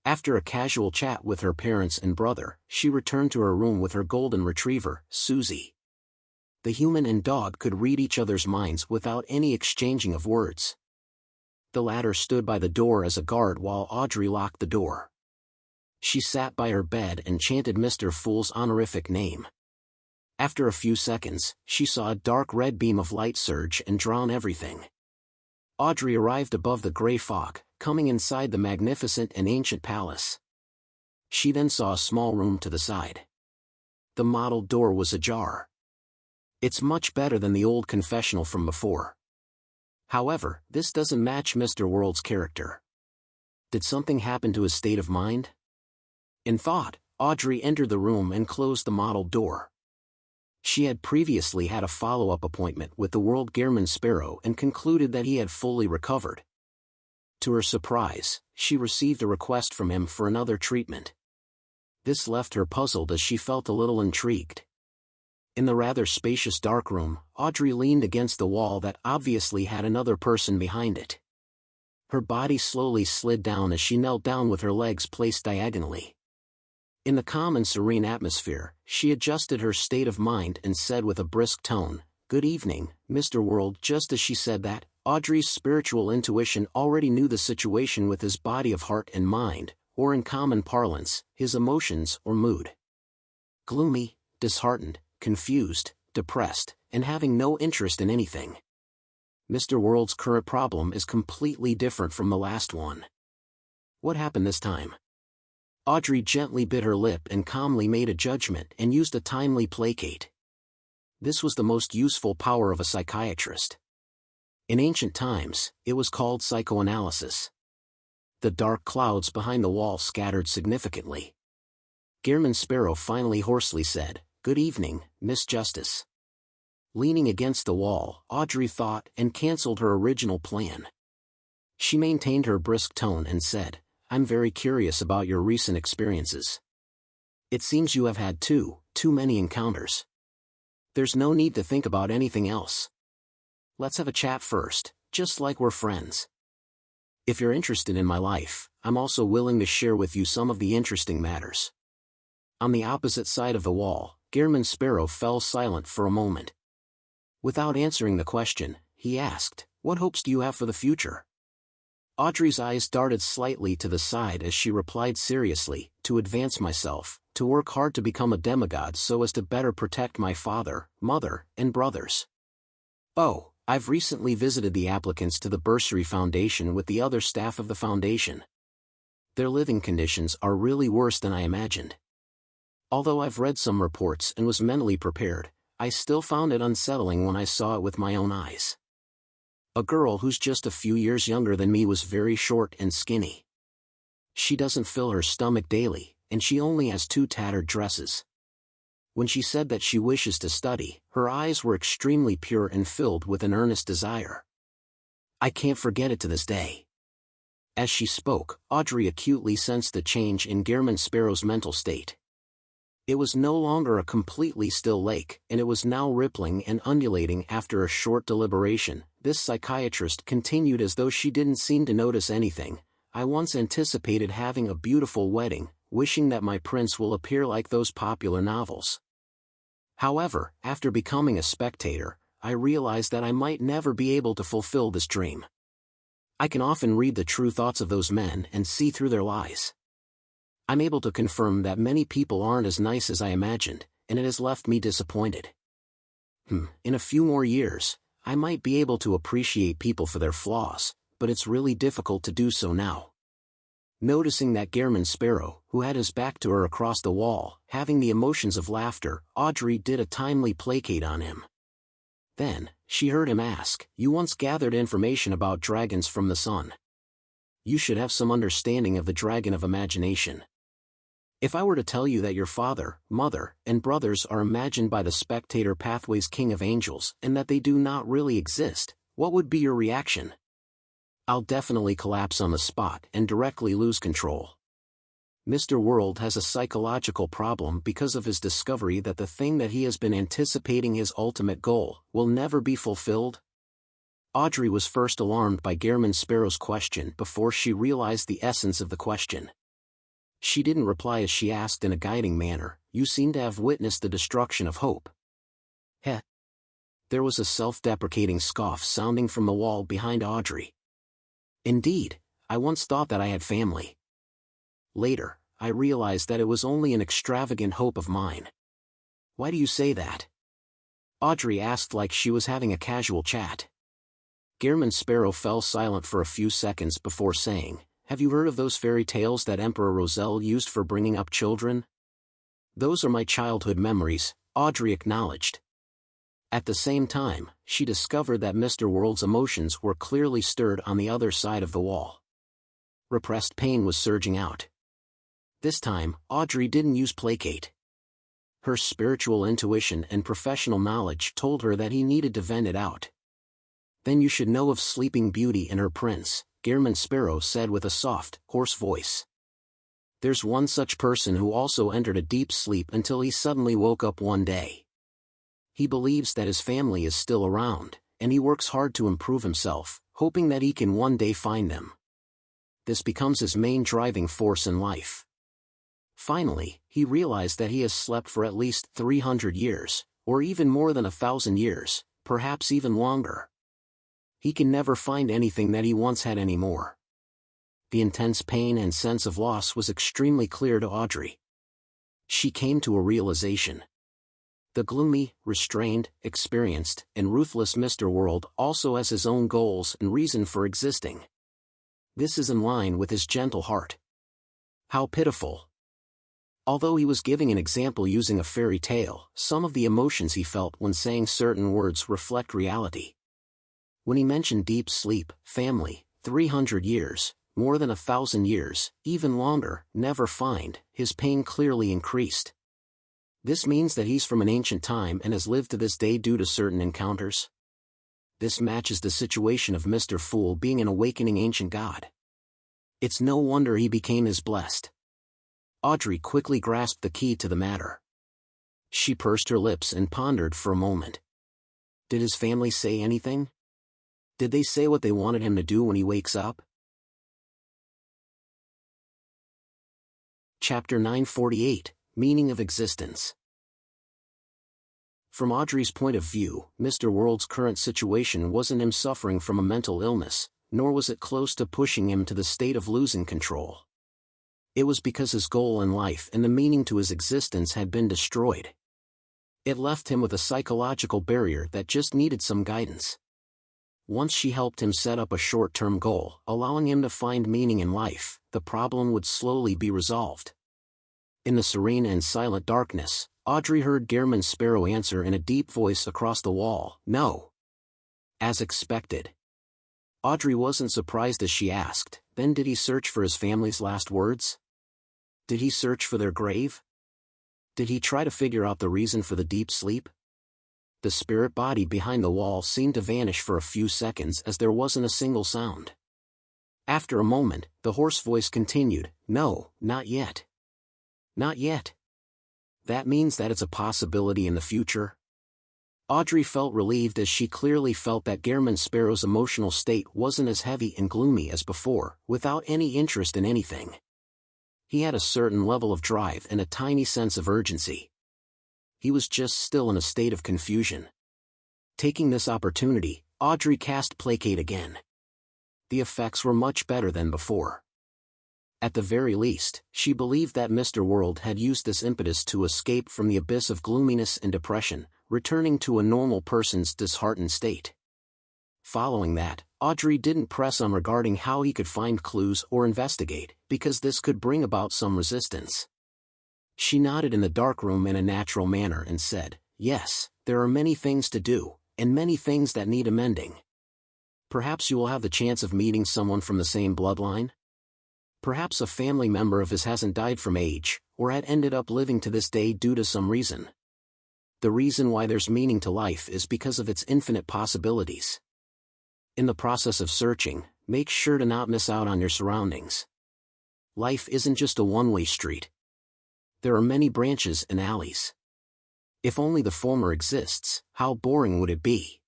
Speaker 2: After a casual chat with her parents and brother, she returned to her room with her golden retriever, Susie. The human and dog could read each other's minds without any exchanging of words. The latter stood by the door as a guard while Audrey locked the door. She sat by her bed and chanted Mr. Fool's honorific name. After a few seconds, she saw a dark red beam of light surge and drown everything. Audrey arrived above the gray fog, coming inside the magnificent and ancient palace. She then saw a small room to the side. The mottled door was ajar. It's much better than the old confessional from before. However, this doesn't match Mr. World's character. Did something happen to his state of mind? In thought, Audrey entered the room and closed the mottled door. She had previously had a follow-up appointment with the World Gearman Sparrow and concluded that he had fully recovered. To her surprise, she received a request from him for another treatment. This left her puzzled as she felt a little intrigued. In the rather spacious dark room, Audrey leaned against the wall that obviously had another person behind it. Her body slowly slid down as she knelt down with her legs placed diagonally. In the calm and serene atmosphere, she adjusted her state of mind and said with a brisk tone, "Good evening, Mr. World." Just as she said that, Audrey's spiritual intuition already knew the situation with his body of heart and mind, or in common parlance, his emotions or mood. Gloomy, disheartened, confused, depressed, and having no interest in anything. Mr. World's current problem is completely different from the last one. What happened this time? Audrey gently bit her lip and calmly made a judgment and used a timely placate. This was the most useful power of a psychiatrist. In ancient times, it was called psychoanalysis. The dark clouds behind the wall scattered significantly. Gearman Sparrow finally hoarsely said, "Good evening, Miss Justice." Leaning against the wall, Audrey thought and cancelled her original plan. She maintained her brisk tone and said, "I'm very curious about your recent experiences. It seems you have had too many encounters. There's no need to think about anything else. Let's have a chat first, just like we're friends. If you're interested in my life, I'm also willing to share with you some of the interesting matters." On the opposite side of the wall, Gearman Sparrow fell silent for a moment. Without answering the question, he asked, "What hopes do you have for the future?" Audrey's eyes darted slightly to the side as she replied seriously, "To advance myself, to work hard to become a demigod so as to better protect my father, mother, and brothers. Oh, I've recently visited the applicants to the Bursary Foundation with the other staff of the foundation. Their living conditions are really worse than I imagined. Although I've read some reports and was mentally prepared, I still found it unsettling when I saw it with my own eyes. A girl who's just a few years younger than me was very short and skinny. She doesn't fill her stomach daily, and she only has 2 tattered dresses. When she said that she wishes to study, her eyes were extremely pure and filled with an earnest desire. I can't forget it to this day." As she spoke, Audrey acutely sensed the change in Gehrman Sparrow's mental state. It was no longer a completely still lake, and it was now rippling and undulating. After a short deliberation, this psychiatrist continued as though she didn't seem to notice anything. "I once anticipated having a beautiful wedding, wishing that my prince will appear like those popular novels. However, after becoming a spectator, I realized that I might never be able to fulfill this dream. I can often read the true thoughts of those men and see through their lies. I'm able to confirm that many people aren't as nice as I imagined, and it has left me disappointed. In a few more years, I might be able to appreciate people for their flaws, but it's really difficult to do so now." Noticing that Gehrman Sparrow, who had his back to her across the wall, having the emotions of laughter, Audrey did a timely placate on him. Then, she heard him ask, "You once gathered information about dragons from the sun. You should have some understanding of the dragon of imagination. If I were to tell you that your father, mother, and brothers are imagined by the spectator pathway's king of angels and that they do not really exist, what would be your reaction?" "I'll definitely collapse on the spot and directly lose control. Mr. World has a psychological problem because of his discovery that the thing that he has been anticipating, his ultimate goal, will never be fulfilled." Audrey was first alarmed by Gehrman Sparrow's question before she realized the essence of the question. She didn't reply as she asked in a guiding manner, "You seem to have witnessed the destruction of hope." "Heh." There was a self-deprecating scoff sounding from the wall behind Audrey. "Indeed, I once thought that I had family. Later, I realized that it was only an extravagant hope of mine." "Why do you say that?" Audrey asked like she was having a casual chat. Gehrman Sparrow fell silent for a few seconds before saying, "Have you heard of those fairy tales that Emperor Roselle used for bringing up children?" "Those are my childhood memories," Audrey acknowledged. At the same time, she discovered that Mr. World's emotions were clearly stirred on the other side of the wall. Repressed pain was surging out. This time, Audrey didn't use placate. Her spiritual intuition and professional knowledge told her that he needed to vent it out. "Then you should know of Sleeping Beauty and her prince," Gehrman Sparrow said with a soft, hoarse voice. "There's one such person who also entered a deep sleep until he suddenly woke up one day. He believes that his family is still around, and he works hard to improve himself, hoping that he can one day find them. This becomes his main driving force in life. Finally, he realized that he has slept for at least 300 years, or even more than 1,000 years, perhaps even longer. He can never find anything that he once had anymore." The intense pain and sense of loss was extremely clear to Audrey. She came to a realization. The gloomy, restrained, experienced, and ruthless Mr. World also has his own goals and reason for existing. This is in line with his gentle heart. How pitiful. Although he was giving an example using a fairy tale, some of the emotions he felt when saying certain words reflect reality. When he mentioned deep sleep, family, 300 years, more than 1,000 years, even longer, never find, his pain clearly increased. This means that he's from an ancient time and has lived to this day due to certain encounters. This matches the situation of Mr. Fool being an awakening ancient god. It's no wonder he became his blessed. Audrey quickly grasped the key to the matter. She pursed her lips and pondered for a moment. Did his family say anything? Did they say what they wanted him to do when he wakes up? Chapter 948, Meaning of Existence. From Audrey's point of view, Mr. World's current situation wasn't him suffering from a mental illness, nor was it close to pushing him to the state of losing control. It was because his goal in life and the meaning to his existence had been destroyed. It left him with a psychological barrier that just needed some guidance. Once she helped him set up a short-term goal, allowing him to find meaning in life, the problem would slowly be resolved. In the serene and silent darkness, Audrey heard Gehrman's sparrow answer in a deep voice across the wall, "No." As expected. Audrey wasn't surprised as she asked, "Then did he search for his family's last words? Did he search for their grave? Did he try to figure out the reason for the deep sleep?" The spirit body behind the wall seemed to vanish for a few seconds as there wasn't a single sound. After a moment, the hoarse voice continued, "No, not yet. Not yet. That means that it's a possibility in the future?" Audrey felt relieved as she clearly felt that Gehrman Sparrow's emotional state wasn't as heavy and gloomy as before, without any interest in anything. He had a certain level of drive and a tiny sense of urgency. He was just still in a state of confusion. Taking this opportunity, Audrey cast Placate again. The effects were much better than before. At the very least, she believed that Mr. World had used this impetus to escape from the abyss of gloominess and depression, returning to a normal person's disheartened state. Following that, Audrey didn't press on regarding how he could find clues or investigate, because this could bring about some resistance. She nodded in the darkroom in a natural manner and said, "Yes, there are many things to do, and many things that need amending. Perhaps you will have the chance of meeting someone from the same bloodline? Perhaps a family member of his hasn't died from age, or had ended up living to this day due to some reason. The reason why there's meaning to life is because of its infinite possibilities. In the process of searching, make sure to not miss out on your surroundings. Life isn't just a one-way street. There are many branches and alleys. If only the former exists, how boring would it be?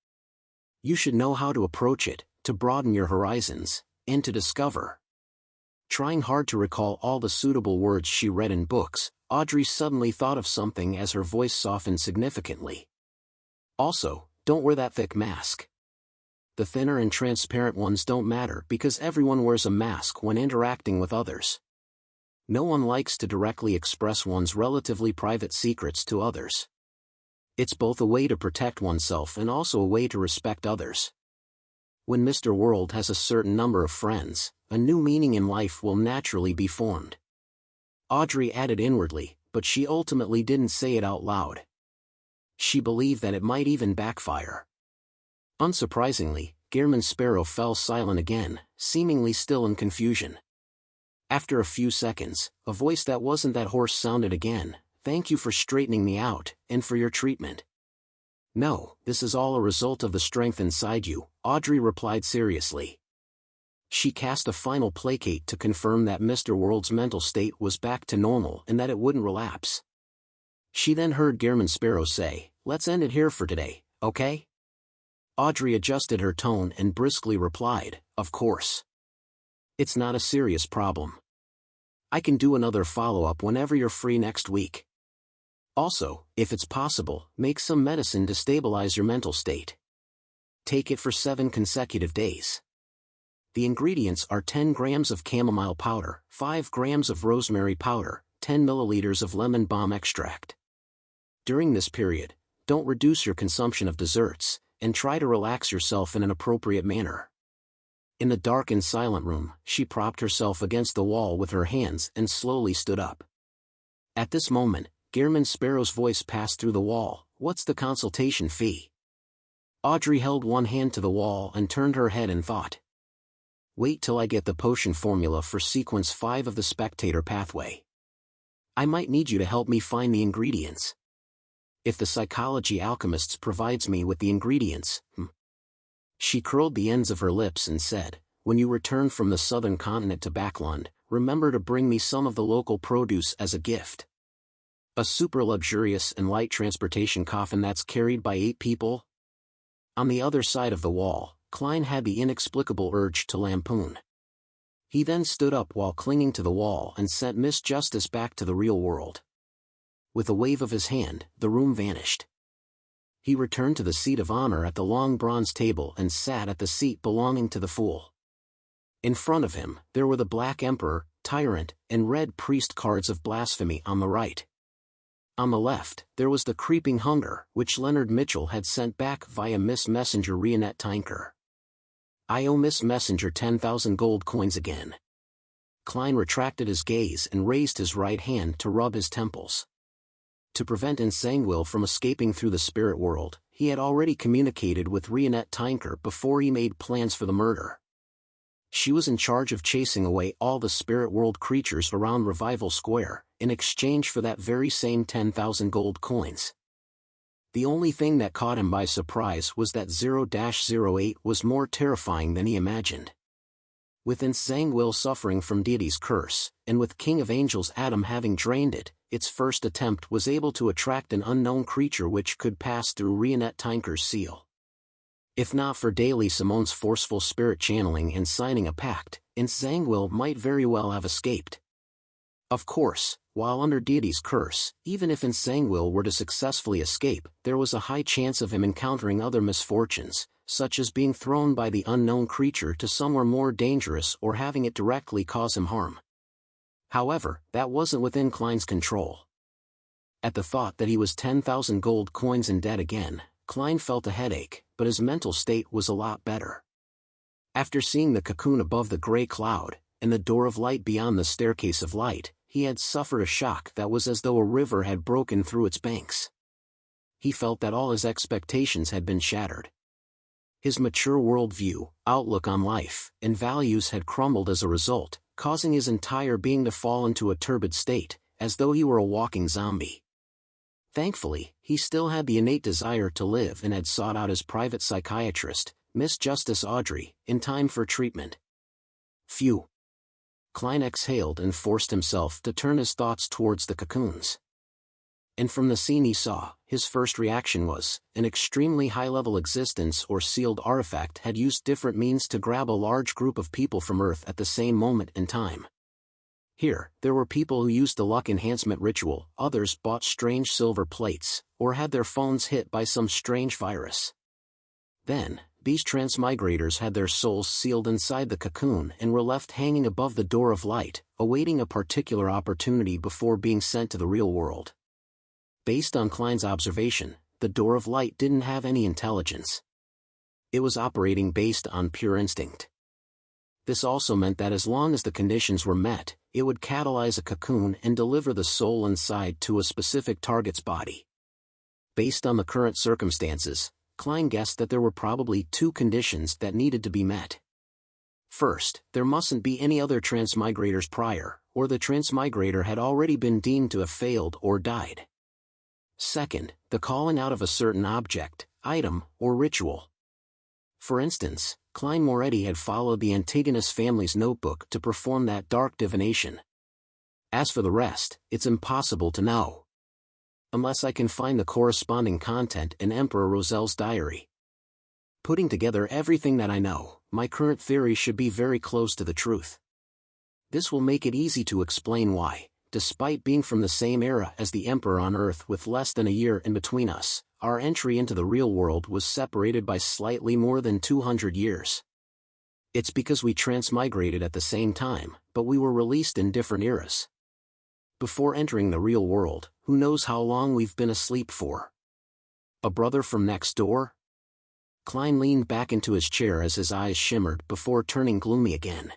Speaker 2: You should know how to approach it, to broaden your horizons, and to discover." Trying hard to recall all the suitable words she read in books, Audrey suddenly thought of something as her voice softened significantly. "Also, don't wear that thick mask. The thinner and transparent ones don't matter because everyone wears a mask when interacting with others. No one likes to directly express one's relatively private secrets to others. It's both a way to protect oneself and also a way to respect others. When Mr. World has a certain number of friends, a new meaning in life will naturally be formed." Audrey added inwardly, but she ultimately didn't say it out loud. She believed that it might even backfire. Unsurprisingly, Gehrman Sparrow fell silent again, seemingly still in confusion. After a few seconds, a voice that wasn't that hoarse sounded again, "Thank you for straightening me out, and for your treatment." "No, this is all a result of the strength inside you," Audrey replied seriously. She cast a final placate to confirm that Mr. World's mental state was back to normal and that it wouldn't relapse. She then heard Gehrman Sparrow say, "Let's end it here for today, okay?" Audrey adjusted her tone and briskly replied, "Of course. It's not a serious problem. I can do another follow-up whenever you're free next week. Also, if it's possible, make some medicine to stabilize your mental state. Take it for 7 consecutive days. The ingredients are 10 grams of chamomile powder, 5 grams of rosemary powder, 10 milliliters of lemon balm extract. During this period, don't reduce your consumption of desserts, and try to relax yourself in an appropriate manner." In the dark and silent room, she propped herself against the wall with her hands and slowly stood up. At this moment, Gehrman Sparrow's voice passed through the wall, "What's the consultation fee?" Audrey held one hand to the wall and turned her head in thought. "Wait till I get the potion formula for sequence 5 of the spectator pathway. I might need you to help me find the ingredients. If the psychology alchemists provides me with the ingredients, She curled the ends of her lips and said, "When you return from the southern continent to Backlund, remember to bring me some of the local produce as a gift. A super luxurious and light transportation coffin that's carried by 8 people?" On the other side of the wall, Klein had the inexplicable urge to lampoon. He then stood up while clinging to the wall and sent Miss Justice back to the real world. With a wave of his hand, the room vanished. he returned to the seat of honor at the long bronze table and sat at the seat belonging to the fool. In front of him, there were the Black Emperor, Tyrant, and Red Priest cards of blasphemy on the right. On the left, there was the Creeping Hunger, which Leonard Mitchell had sent back via Miss Messenger Rionette Tinker. I owe Miss Messenger 10,000 gold coins again. Klein retracted his gaze and raised his right hand to rub his temples. To prevent Ensangwil from escaping through the spirit world, he had already communicated with Rionette Tinker before he made plans for the murder. She was in charge of chasing away all the spirit world creatures around Revival Square, in exchange for that very same 10,000 gold coins. The only thing that caught him by surprise was that 0-08 was more terrifying than he imagined. With Ensangwil suffering from Deity's curse, and with King of Angels Adam having drained it, its first attempt was able to attract an unknown creature which could pass through Rionette Tinker's seal. If not for Daily Simone's forceful spirit channeling and signing a pact, Ensangwil might very well have escaped. Of course, while under Deity's curse, even if Ensangwil were to successfully escape, there was a high chance of him encountering other misfortunes, such as being thrown by the unknown creature to somewhere more dangerous or having it directly cause him harm. However, that wasn't within Klein's control. At the thought that he was 10,000 gold coins in debt again, Klein felt a headache, but his mental state was a lot better. After seeing the cocoon above the gray cloud, and the door of light beyond the staircase of light, he had suffered a shock that was as though a river had broken through its banks. He felt that all his expectations had been shattered. His mature worldview, outlook on life, and values had crumbled as a result, causing his entire being to fall into a turbid state, as though he were a walking zombie. Thankfully, he still had the innate desire to live and had sought out his private psychiatrist, Miss Justice Audrey, in time for treatment. Phew. Klein exhaled and forced himself to turn his thoughts towards the cocoons. And from the scene he saw, his first reaction was, an extremely high-level existence or sealed artifact had used different means to grab a large group of people from Earth at the same moment in time. Here, there were people who used the luck enhancement ritual, others bought strange silver plates, or had their phones hit by some strange virus. Then, these transmigrators had their souls sealed inside the cocoon and were left hanging above the door of light, awaiting a particular opportunity before being sent to the real world. Based on Klein's observation, the door of light didn't have any intelligence. It was operating based on pure instinct. This also meant that as long as the conditions were met, it would catalyze a cocoon and deliver the soul inside to a specific target's body. Based on the current circumstances, Klein guessed that there were probably two conditions that needed to be met. First, there mustn't be any other transmigrators prior, or the transmigrator had already been deemed to have failed or died. Second, the calling out of a certain object, item, or ritual. For instance, Klein Moretti had followed the Antigonus family's notebook to perform that dark divination. As for the rest, it's impossible to know. Unless I can find the corresponding content in Emperor Roselle's diary. Putting together everything that I know, my current theory should be very close to the truth. This will make it easy to explain why, despite being from the same era as the Emperor on Earth with less than a year in between us, our entry into the real world was separated by slightly more than 200 years. It's because we transmigrated at the same time, but we were released in different eras. Before entering the real world, who knows how long we've been asleep for? A brother from next door? Klein leaned back into his chair as his eyes shimmered before turning gloomy again.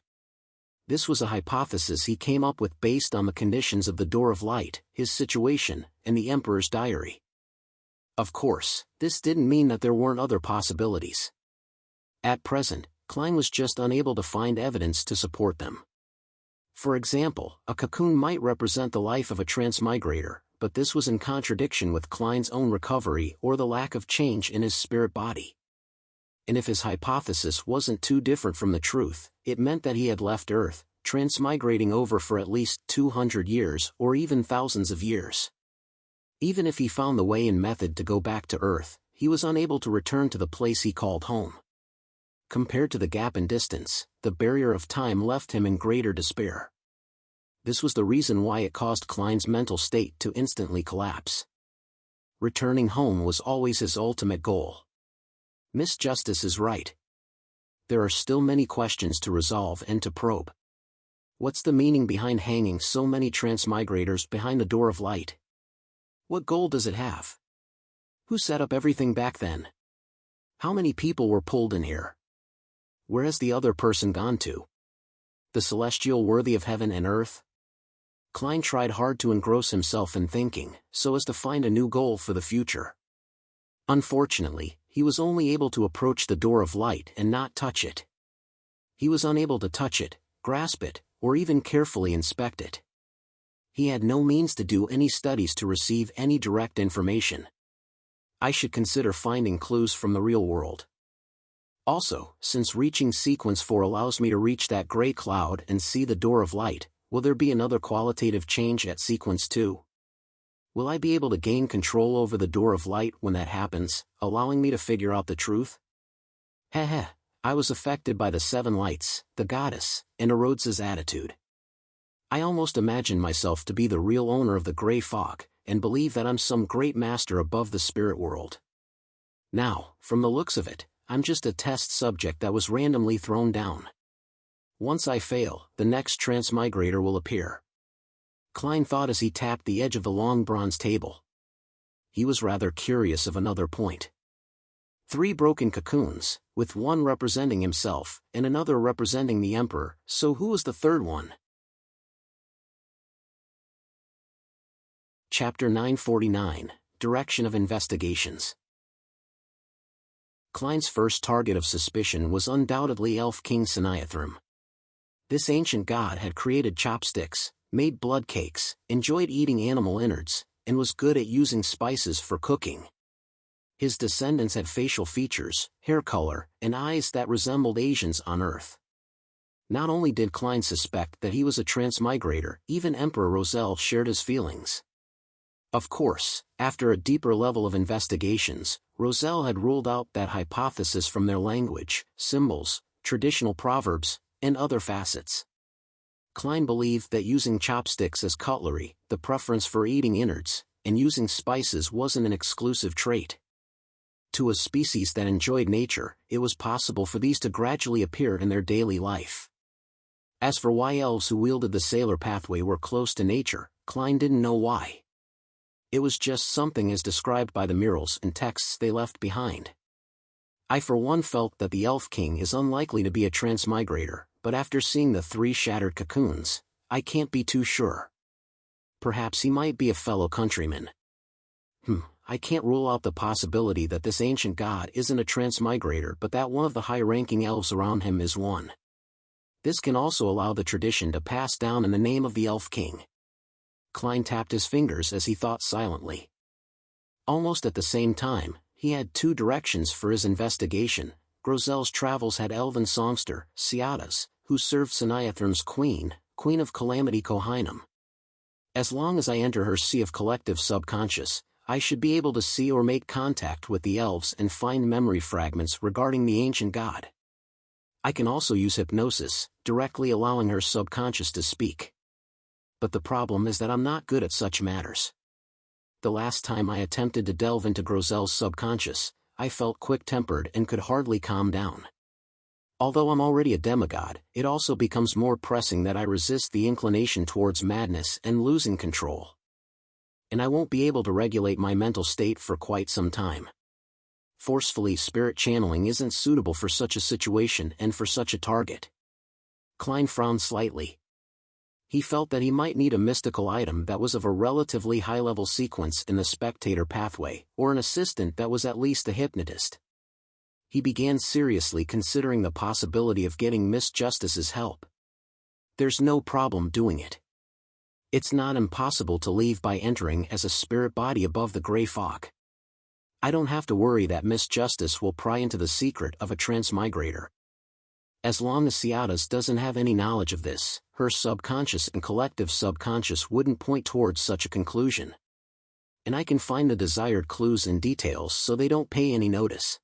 Speaker 2: This was a hypothesis he came up with based on the conditions of the Door of Light, his situation, and the Emperor's diary. Of course, this didn't mean that there weren't other possibilities. At present, Klein was just unable to find evidence to support them. For example, a cocoon might represent the life of a transmigrator, but this was in contradiction with Klein's own recovery or the lack of change in his spirit body. And if his hypothesis wasn't too different from the truth, it meant that he had left Earth, transmigrating over for at least 200 years or even thousands of years. Even if he found the way and method to go back to Earth, he was unable to return to the place he called home. Compared to the gap in distance, the barrier of time left him in greater despair. This was the reason why it caused Klein's mental state to instantly collapse. Returning home was always his ultimate goal. Miss Justice is right. There are still many questions to resolve and to probe. What's the meaning behind hanging so many transmigrators behind the door of light? What goal does it have? Who set up everything back then? How many people were pulled in here? Where has the other person gone to? The celestial worthy of heaven and earth? Klein tried hard to engross himself in thinking, so as to find a new goal for the future. Unfortunately, he was only able to approach the door of light and not touch it. He was unable to touch it, grasp it, or even carefully inspect it. He had no means to do any studies to receive any direct information. I should consider finding clues from the real world. Also, since reaching sequence 4 allows me to reach that gray cloud and see the door of light, will there be another qualitative change at sequence 2? Will I be able to gain control over the door of light when that happens, allowing me to figure out the truth? Heh, I was affected by the 7 lights, the goddess, and Rhodes's attitude. I almost imagine myself to be the real owner of the gray fog, and believe that I'm some great master above the spirit world. Now, from the looks of it, I'm just a test subject that was randomly thrown down. Once I fail, the next transmigrator will appear. Klein thought as he tapped the edge of the long bronze table. He was rather curious of another point. 3 broken cocoons, with one representing himself, and another representing the Emperor, so who was the third one? Chapter 949, Direction of Investigations. Klein's first target of suspicion was undoubtedly Elf King Sinaithrim. This ancient god had created chopsticks, made blood cakes, enjoyed eating animal innards, and was good at using spices for cooking. His descendants had facial features, hair color, and eyes that resembled Asians on Earth. Not only did Klein suspect that he was a transmigrator, even Emperor Roselle shared his feelings. Of course, after a deeper level of investigations, Roselle had ruled out that hypothesis from their language, symbols, traditional proverbs, and other facets. Klein believed that using chopsticks as cutlery, the preference for eating innards, and using spices wasn't an exclusive trait. To a species that enjoyed nature, it was possible for these to gradually appear in their daily life. As for why elves who wielded the sailor pathway were close to nature, Klein didn't know why. It was just something as described by the murals and texts they left behind. I for one felt that the Elf King is unlikely to be a transmigrator, but after seeing the 3 shattered cocoons, I can't be too sure. Perhaps he might be a fellow countryman. I can't rule out the possibility that this ancient god isn't a transmigrator but that one of the high-ranking elves around him is one. This can also allow the tradition to pass down in the name of the Elf King. Klein tapped his fingers as he thought silently. Almost at the same time, he had 2 directions for his investigation. Roselle's travels had elven songster, Ciadas, who served Sinaithrim's queen of Calamity Kohinum. As long as I enter her sea of collective subconscious, I should be able to see or make contact with the elves and find memory fragments regarding the ancient god. I can also use hypnosis, directly allowing her subconscious to speak. But the problem is that I'm not good at such matters. The last time I attempted to delve into Roselle's subconscious, I felt quick-tempered and could hardly calm down. Although I'm already a demigod, it also becomes more pressing that I resist the inclination towards madness and losing control. And I won't be able to regulate my mental state for quite some time. Forcefully spirit channeling isn't suitable for such a situation and for such a target. Klein frowned slightly. He felt that he might need a mystical item that was of a relatively high-level sequence in the spectator pathway, or an assistant that was at least a hypnotist. He began seriously considering the possibility of getting Miss Justice's help. There's no problem doing it. It's not impossible to leave by entering as a spirit body above the gray fog. I don't have to worry that Miss Justice will pry into the secret of a transmigrator. As long as Ciadas doesn't have any knowledge of this, her subconscious and collective subconscious wouldn't point towards such a conclusion. And I can find the desired clues and details so they don't pay any notice.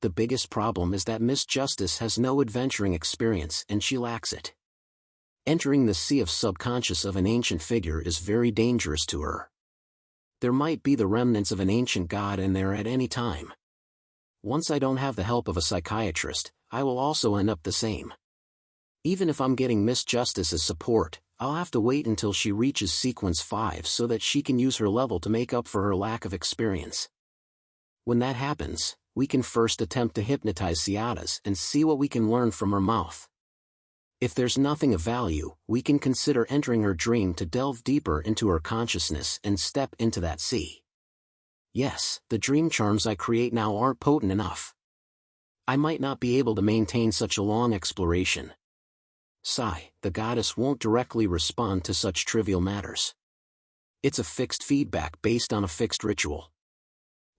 Speaker 2: The biggest problem is that Miss Justice has no adventuring experience and she lacks it. Entering the sea of subconscious of an ancient figure is very dangerous to her. There might be the remnants of an ancient god in there at any time. Once I don't have the help of a psychiatrist, I will also end up the same. Even if I'm getting Miss Justice as support, I'll have to wait until she reaches sequence 5 so that she can use her level to make up for her lack of experience. When that happens, we can first attempt to hypnotize Ciadas and see what we can learn from her mouth. If there's nothing of value, we can consider entering her dream to delve deeper into her consciousness and step into that sea. Yes, the dream charms I create now aren't potent enough. I might not be able to maintain such a long exploration. Sigh, the goddess won't directly respond to such trivial matters. It's a fixed feedback based on a fixed ritual.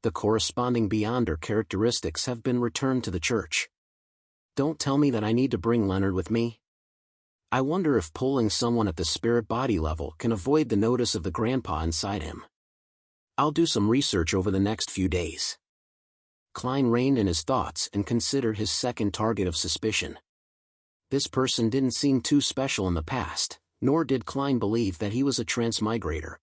Speaker 2: The corresponding beyonder characteristics have been returned to the church. Don't tell me that I need to bring Leonard with me. I wonder if pulling someone at the spirit body level can avoid the notice of the grandpa inside him. I'll do some research over the next few days. Klein reined in his thoughts and considered his second target of suspicion. This person didn't seem too special in the past, nor did Klein believe that he was a transmigrator.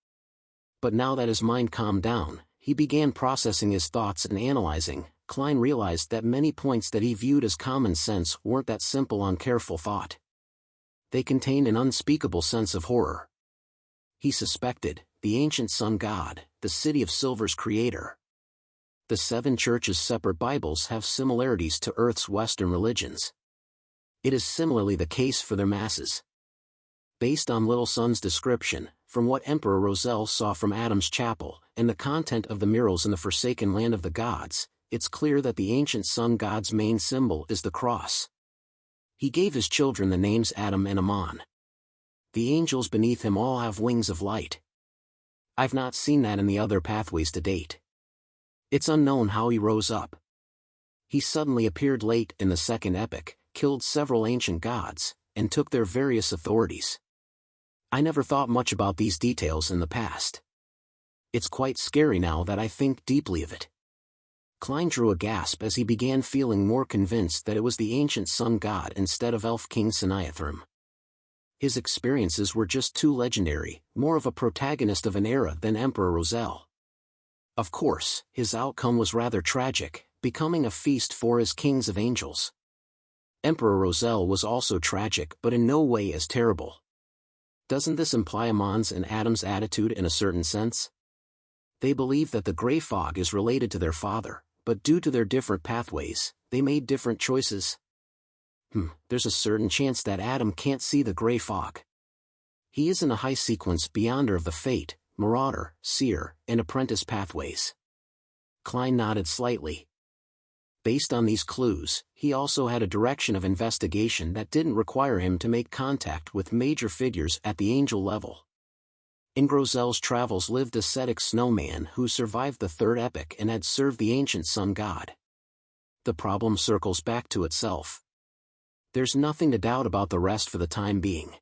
Speaker 2: But now that his mind calmed down, he began processing his thoughts and analyzing. Klein realized that many points that he viewed as common sense weren't that simple on careful thought. They contained an unspeakable sense of horror. He suspected the ancient sun god, the City of Silver's creator. The 7 churches' separate Bibles have similarities to Earth's Western religions. It is similarly the case for their masses. Based on Little Sun's description, from what Emperor Roselle saw from Adam's chapel, and the content of the murals in the Forsaken Land of the Gods, it's clear that the ancient sun god's main symbol is the cross. He gave his children the names Adam and Ammon. The angels beneath him all have wings of light. I've not seen that in the other pathways to date. It's unknown how he rose up. He suddenly appeared late in the second epoch, killed several ancient gods, and took their various authorities. I never thought much about these details in the past. It's quite scary now that I think deeply of it. Klein drew a gasp as he began feeling more convinced that it was the ancient sun god instead of Elf King Siniathrim. His experiences were just too legendary, more of a protagonist of an era than Emperor Roselle. Of course, his outcome was rather tragic, becoming a feast for his kings of angels. Emperor Roselle was also tragic but in no way as terrible. Doesn't this imply Ammon's and Adam's attitude in a certain sense? They believe that the gray fog is related to their father, but due to their different pathways, they made different choices. There's a certain chance that Adam can't see the gray fog. He is in a high sequence beyonder of the Fate, Marauder, Seer, and Apprentice pathways. Klein nodded slightly. Based on these clues, he also had a direction of investigation that didn't require him to make contact with major figures at the angel level. In Roselle's travels lived a ascetic snowman who survived the third epoch and had served the ancient sun god. The problem circles back to itself. There's nothing to doubt about the rest for the time being.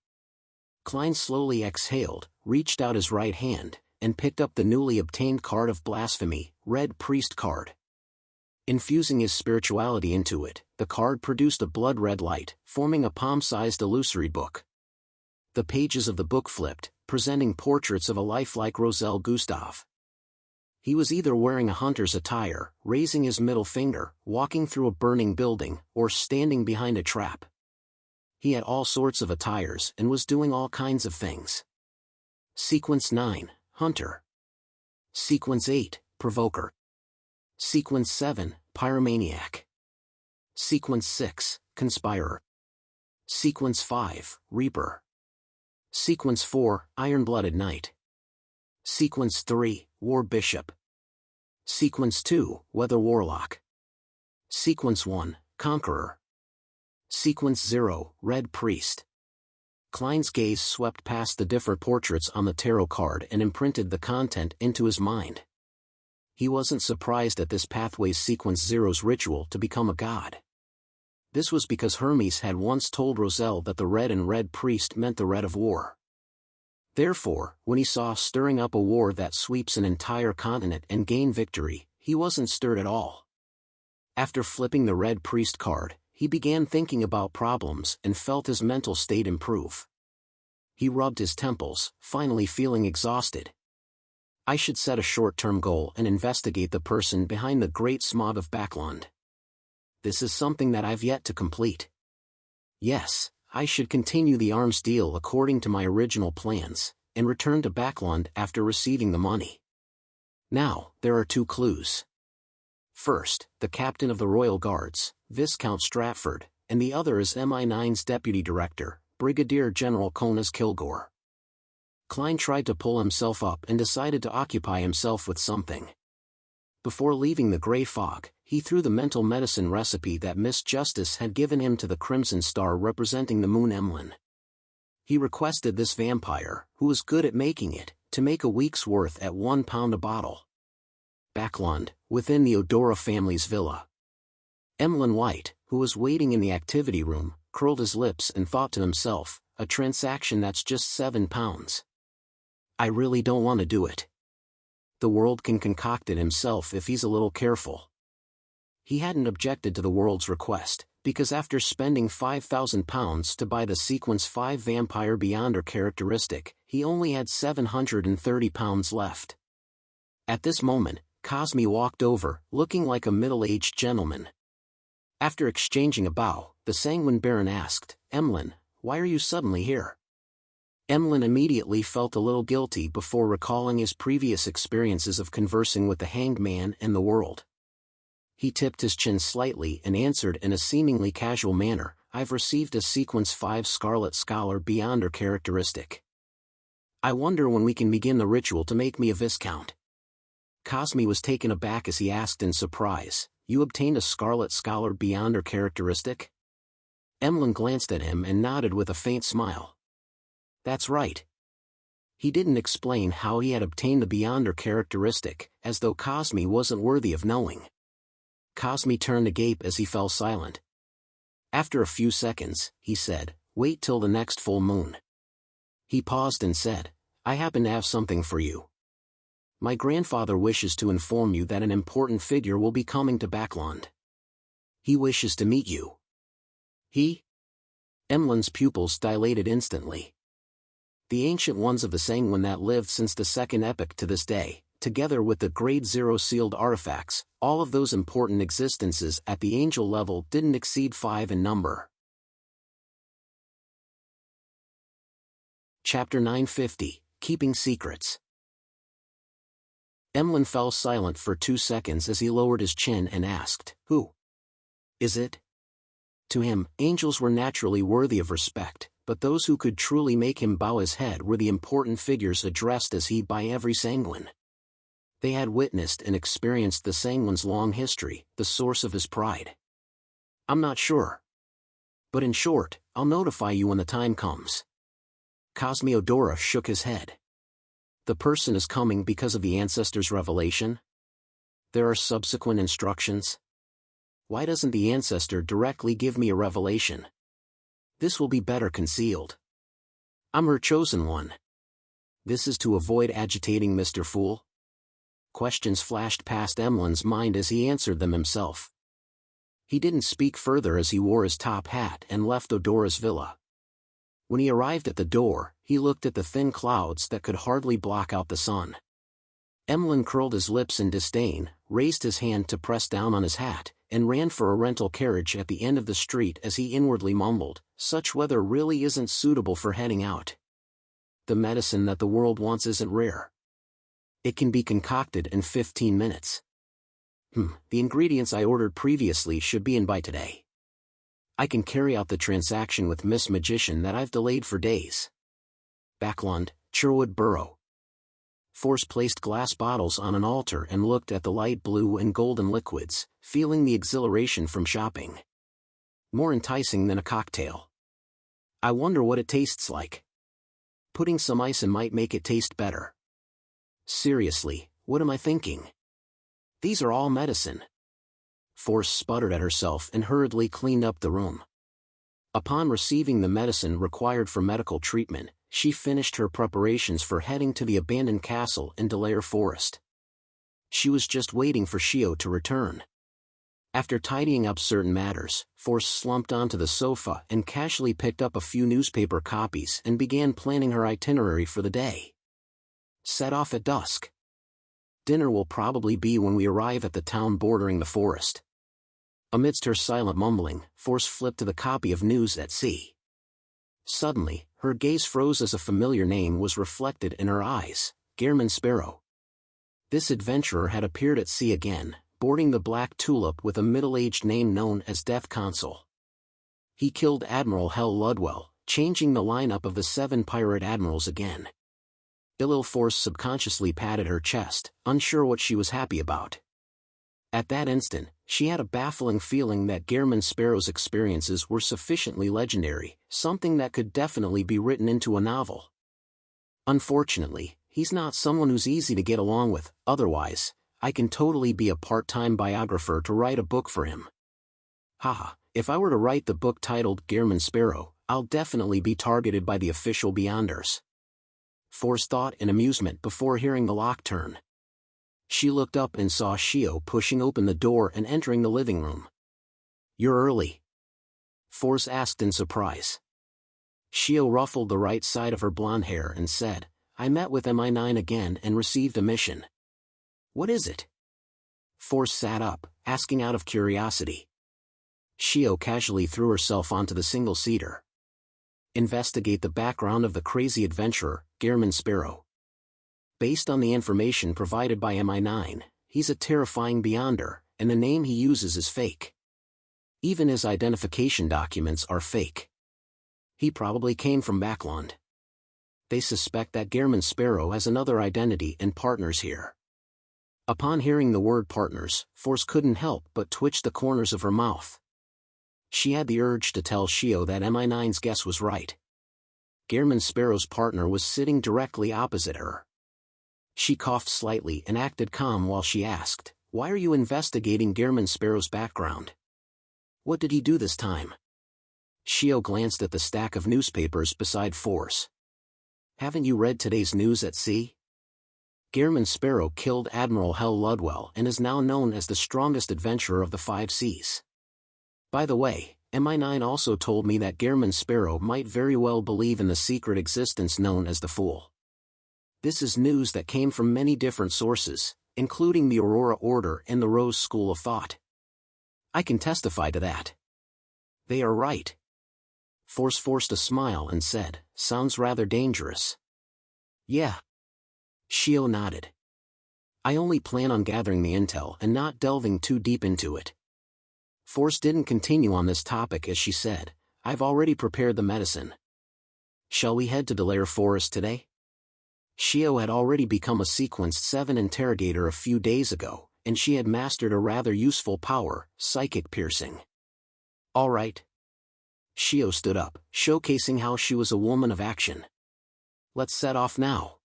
Speaker 2: Klein slowly exhaled, reached out his right hand, and picked up the newly obtained card of blasphemy, Red Priest card. Infusing his spirituality into it, the card produced a blood-red light, forming a palm-sized illusory book. The pages of the book flipped, presenting portraits of a lifelike Roselle Gustave. He was either wearing a hunter's attire, raising his middle finger, walking through a burning building, or standing behind a trap. He had all sorts of attires and was doing all kinds of things. Sequence 9, Hunter. Sequence 8, Provoker. Sequence 7, Pyromaniac. Sequence 6, Conspirer. Sequence 5, Reaper. Sequence 4, Iron-Blooded Knight. Sequence 3, War Bishop. Sequence 2, Weather Warlock. Sequence 1, Conqueror. Sequence 0, Red Priest. Klein's gaze swept past the different portraits on the tarot card and imprinted the content into his mind. He wasn't surprised at this pathway's Sequence 0's ritual to become a god. This was because Hermes had once told Roselle that the red and red priest meant the red of war. Therefore, when he saw stirring up a war that sweeps an entire continent and gain victory, he wasn't stirred at all. After flipping the red priest card, he began thinking about problems and felt his mental state improve. He rubbed his temples, finally feeling exhausted. I should set a short-term goal and investigate the person behind the great smog of Backlund. This is something that I've yet to complete. Yes, I should continue the arms deal according to my original plans, and return to Backlund after receiving the money. Now, there are 2 clues. First, the captain of the Royal Guards, Viscount Stratford, and the other is MI9's deputy director, Brigadier General Conas Kilgore. Klein tried to pull himself up and decided to occupy himself with something. Before leaving the Grey Fog, he threw the mental medicine recipe that Miss Justice had given him to the Crimson Star representing the Moon Emlyn. He requested this vampire, who was good at making it, to make a week's worth at £1 a bottle. Backlund, within the Odora family's villa. Emlyn White, who was waiting in the activity room, curled his lips and thought to himself, a transaction that's just £7. I really don't want to do it. The world can concoct it himself if he's a little careful. He hadn't objected to the world's request, because after spending £5,000 to buy the Sequence 5 Vampire Beyonder characteristic, he only had £730 left. At this moment, Cosme walked over, looking like a middle-aged gentleman. After exchanging a bow, the Sanguine Baron asked, "Emlyn, why are you suddenly here?" Emlyn immediately felt a little guilty before recalling his previous experiences of conversing with the Hanged Man and the world. He tipped his chin slightly and answered in a seemingly casual manner, "I've received a Sequence 5 Scarlet Scholar Beyonder characteristic. I wonder when we can begin the ritual to make me a Viscount." Cosme was taken aback as he asked in surprise, "You obtained a Scarlet Scholar Beyonder characteristic?" Emlyn glanced at him and nodded with a faint smile. "That's right." He didn't explain how he had obtained the Beyonder characteristic, as though Cosme wasn't worthy of knowing. Cosme turned to gape as he fell silent. After a few seconds, he said, "Wait till the next full moon." He paused and said, "I happen to have something for you. My grandfather wishes to inform you that an important figure will be coming to Backlund. He wishes to meet you." "He?" Emlyn's pupils dilated instantly. The ancient ones of the Sanguine that lived since the Second Epoch to this day, together with the Grade 0 sealed artifacts, all of those important existences at the angel level didn't exceed 5 in number. Chapter 950, Keeping Secrets. Emlyn fell silent for 2 seconds as he lowered his chin and asked, "Who is it?" To him, angels were naturally worthy of respect, but those who could truly make him bow his head were the important figures addressed as he by every Sanguine. They had witnessed and experienced the Sanguine's long history, the source of his pride. "I'm not sure. But in short, I'll notify you when the time comes." Cosme Odora shook his head. "The person is coming because of the ancestor's revelation? There are subsequent instructions? Why doesn't the ancestor directly give me a revelation? This will be better concealed. I'm her chosen one. This is to avoid agitating Mr. Fool?" Questions flashed past Emlyn's mind as he answered them himself. He didn't speak further as he wore his top hat and left Odora's villa. When he arrived at the door, he looked at the thin clouds that could hardly block out the sun. Emlyn curled his lips in disdain, raised his hand to press down on his hat, and ran for a rental carriage at the end of the street as he inwardly mumbled, "Such weather really isn't suitable for heading out. The medicine that the world wants isn't rare. It can be concocted in 15 minutes. The ingredients I ordered previously should be in by today. I can carry out the transaction with Miss Magician that I've delayed for days." Backlund, Sherwood Borough. Force placed glass bottles on an altar and looked at the light blue and golden liquids, feeling the exhilaration from shopping. More enticing than a cocktail. "I wonder what it tastes like. Putting some ice in might make it taste better. Seriously, what am I thinking? These are all medicine." Force sputtered at herself and hurriedly cleaned up the room. Upon receiving the medicine required for medical treatment, she finished her preparations for heading to the abandoned castle in Delaire Forest. She was just waiting for Shio to return. After tidying up certain matters, Force slumped onto the sofa and casually picked up a few newspaper copies and began planning her itinerary for the day. Set off at dusk. Dinner will probably be when we arrive at the town bordering the forest. Amidst her silent mumbling, Force flipped to the copy of News at Sea. Suddenly, her gaze froze as a familiar name was reflected in her eyes, Gehrman Sparrow. This adventurer had appeared at sea again, boarding the Black Tulip with a middle-aged name known as Death Consul. He killed Admiral Hell Ludwell, changing the lineup of the 7 pirate admirals again. Illil Force subconsciously patted her chest, unsure what she was happy about. At that instant, she had a baffling feeling that Gehrman Sparrow's experiences were sufficiently legendary, something that could definitely be written into a novel. Unfortunately, he's not someone who's easy to get along with, otherwise, I can totally be a part-time biographer to write a book for him. Haha, if I were to write the book titled Gehrman Sparrow, I'll definitely be targeted by the official Beyonders. Force thought in amusement before hearing the lock turn. She looked up and saw Shio pushing open the door and entering the living room. "You're early?" Force asked in surprise. Shio ruffled the right side of her blonde hair and said, "I met with MI9 again and received a mission." "What is it?" Force sat up, asking out of curiosity. Shio casually threw herself onto the single-seater. "Investigate the background of the crazy adventurer, Gehrman Sparrow. Based on the information provided by MI9, he's a terrifying Beyonder, and the name he uses is fake. Even his identification documents are fake. He probably came from Backland. They suspect that Gehrman Sparrow has another identity and partners here." Upon hearing the word partners, Force couldn't help but twitch the corners of her mouth. She had the urge to tell Shio that MI9's guess was right. Gehrman Sparrow's partner was sitting directly opposite her. She coughed slightly and acted calm while she asked, "Why are you investigating Gehrman Sparrow's background? What did he do this time?" Shio glanced at the stack of newspapers beside Force. "Haven't you read today's News at Sea? Gehrman Sparrow killed Admiral Hell Ludwell and is now known as the strongest adventurer of the 5 seas. By the way, MI9 also told me that Gehrman Sparrow might very well believe in the secret existence known as the Fool. This is news that came from many different sources, including the Aurora Order and the Rose School of Thought. I can testify to that." "They are right." Force forced a smile and said, "Sounds rather dangerous." "Yeah." Shio nodded. "I only plan on gathering the intel and not delving too deep into it." Force didn't continue on this topic as she said, "I've already prepared the medicine. Shall we head to Delaire Forest today?" Shio had already become a Sequenced 7 interrogator a few days ago, and she had mastered a rather useful power, psychic piercing. "All right." Shio stood up, showcasing how she was a woman of action. "Let's set off now."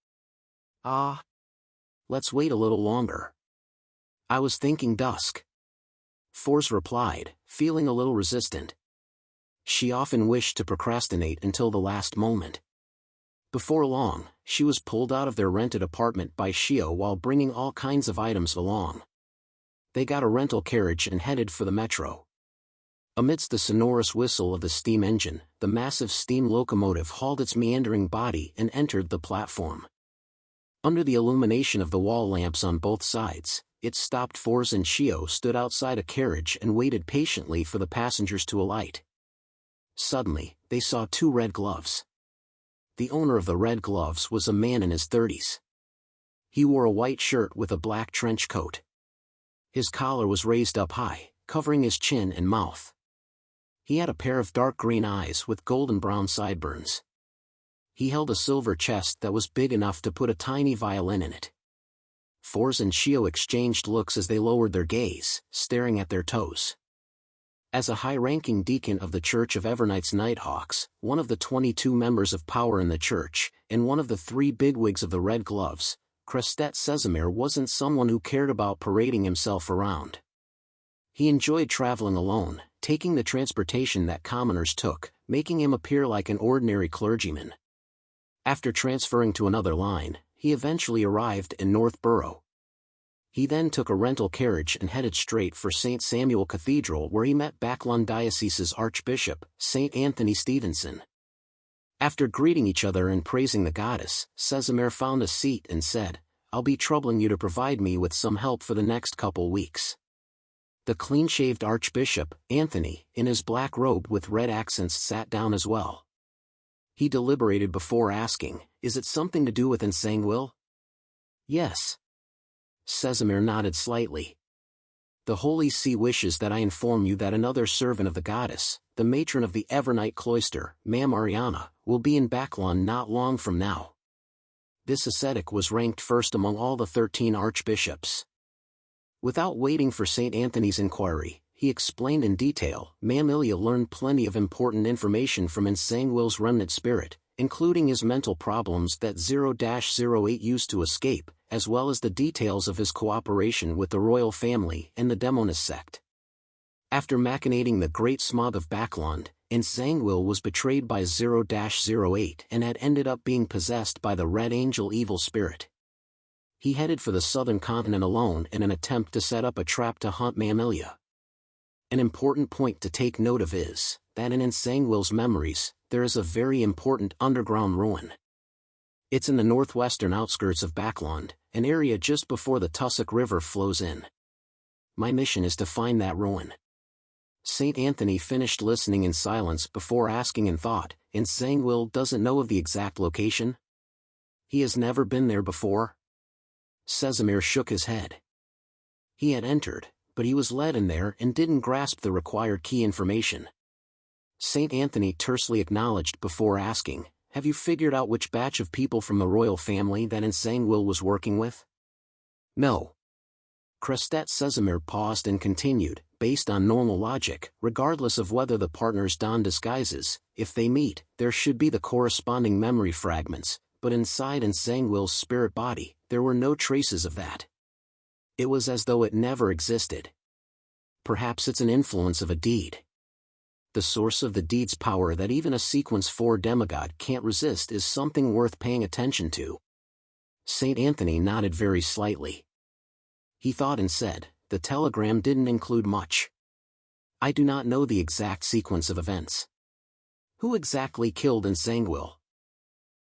Speaker 2: Let's wait a little longer." "I was thinking dusk," Force replied, feeling a little resistant. She often wished to procrastinate until the last moment. Before long, she was pulled out of their rented apartment by Shio while bringing all kinds of items along. They got a rental carriage and headed for the metro. Amidst the sonorous whistle of the steam engine, the massive steam locomotive hauled its meandering body and entered the platform. Under the illumination of the wall lamps on both sides, it stopped. Force and Shio stood outside a carriage and waited patiently for the passengers to alight. Suddenly, they saw 2 red gloves. The owner of the red gloves was a man in his 30s. He wore a white shirt with a black trench coat. His collar was raised up high, covering his chin and mouth. He had a pair of dark green eyes with golden brown sideburns. He held a silver chest that was big enough to put a tiny violin in it. Force and Shio exchanged looks as they lowered their gaze, staring at their toes. As a high-ranking deacon of the Church of Evernights Nighthawks, one of the 22 members of power in the church, and one of the 3 bigwigs of the Red Gloves, Crestet Sesamir wasn't someone who cared about parading himself around. He enjoyed traveling alone, taking the transportation that commoners took, making him appear like an ordinary clergyman. After transferring to another line, he eventually arrived in Northborough. He then took a rental carriage and headed straight for St. Samuel Cathedral, where he met Backland Diocese's Archbishop, St. Anthony Stevenson. After greeting each other and praising the goddess, Sesamir found a seat and said, I'll be troubling you to provide me with some help for the next couple weeks. The clean-shaved Archbishop, Anthony, in his black robe with red accents sat down as well. He deliberated before asking, is it something to do with entangled? Yes. Casimir nodded slightly. The Holy See wishes that I inform you that another servant of the goddess, the matron of the Evernight cloister, Mam Ariana, will be in Backlon not long from now. This ascetic was ranked first among all the 13 archbishops. Without waiting for St. Anthony's inquiry, he explained in detail, Mam Ilya learned plenty of important information from Entangeled's remnant spirit, including his mental problems that 0-08 used to escape, as well as the details of his cooperation with the royal family and the demonist sect. After machinating the Great Smog of Backlund, Entangled was betrayed by 0-08 and had ended up being possessed by the Red Angel evil spirit. He headed for the southern continent alone in an attempt to set up a trap to hunt Mam Ilya. An important point to take note of is that in Entangled's memories, there is a very important underground ruin. It's in the northwestern outskirts of Backlund, an area just before the Tussock River flows in. My mission is to find that ruin. St. Anthony finished listening in silence before asking in thought, Entangled doesn't know of the exact location? He has never been there before? Casimir shook his head. He had entered, but he was led in there and didn't grasp the required key information. St. Anthony tersely acknowledged before asking, have you figured out which batch of people from the royal family that Entangled was working with? No. Crestet Casimir paused and continued, based on normal logic, regardless of whether the partners don disguises, if they meet, there should be the corresponding memory fragments, but inside Entangled's spirit body, there were no traces of that. It was as though it never existed. Perhaps it's an influence of a deed. The source of the deed's power that even a sequence 4 demigod can't resist is something worth paying attention to. St. Anthony nodded very slightly. He thought and said, the telegram didn't include much. I do not know the exact sequence of events. Who exactly killed Entangled?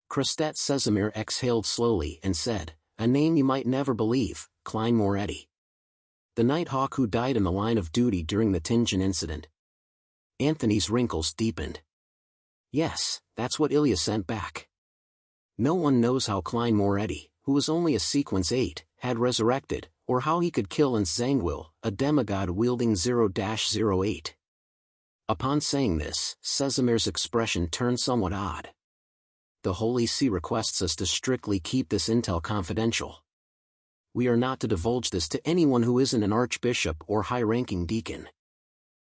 Speaker 2: Crestet Casimir exhaled slowly and said, a name you might never believe, Klein Moretti. The Nighthawk who died in the line of duty during the Tingen incident. Anthony's wrinkles deepened. Yes, that's what Ilya sent back. No one knows how Klein Moretti, who was only a sequence 8, had resurrected, or how he could kill Entangled, a demigod wielding 0-08. Upon saying this, Casimir's expression turned somewhat odd. The Holy See requests us to strictly keep this intel confidential. We are not to divulge this to anyone who isn't an archbishop or high-ranking deacon.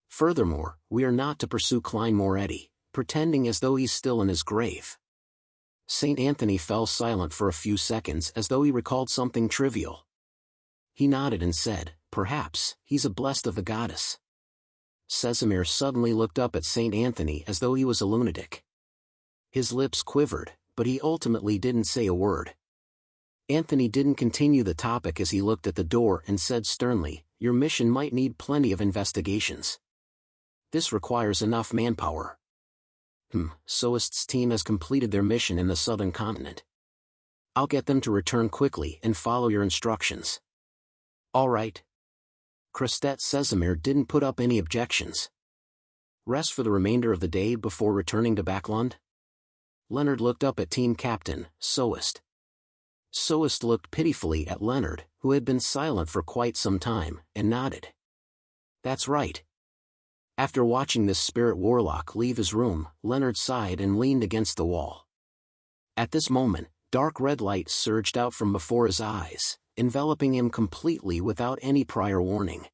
Speaker 2: Furthermore, we are not to pursue Klein Moretti, pretending as though he's still in his grave. St. Anthony fell silent for a few seconds as though he recalled something trivial. He nodded and said, perhaps, he's a blessed of the goddess. Casimir suddenly looked up at St. Anthony as though he was a lunatic. His lips quivered, but he ultimately didn't say a word. Anthony didn't continue the topic as he looked at the door and said sternly, your mission might need plenty of investigations. This requires enough manpower. Soist's team has completed their mission in the southern continent. I'll get them to return quickly and follow your instructions. All right. Crestet Casimir didn't put up any objections. Rest for the remainder of the day before returning to Backlund? Leonard looked up at team captain, Soist. Soist looked pitifully at Leonard, who had been silent for quite some time, and nodded. That's right. After watching this spirit warlock leave his room, Leonard sighed and leaned against the wall. At this moment, dark red light surged out from before his eyes, enveloping him completely without any prior warning.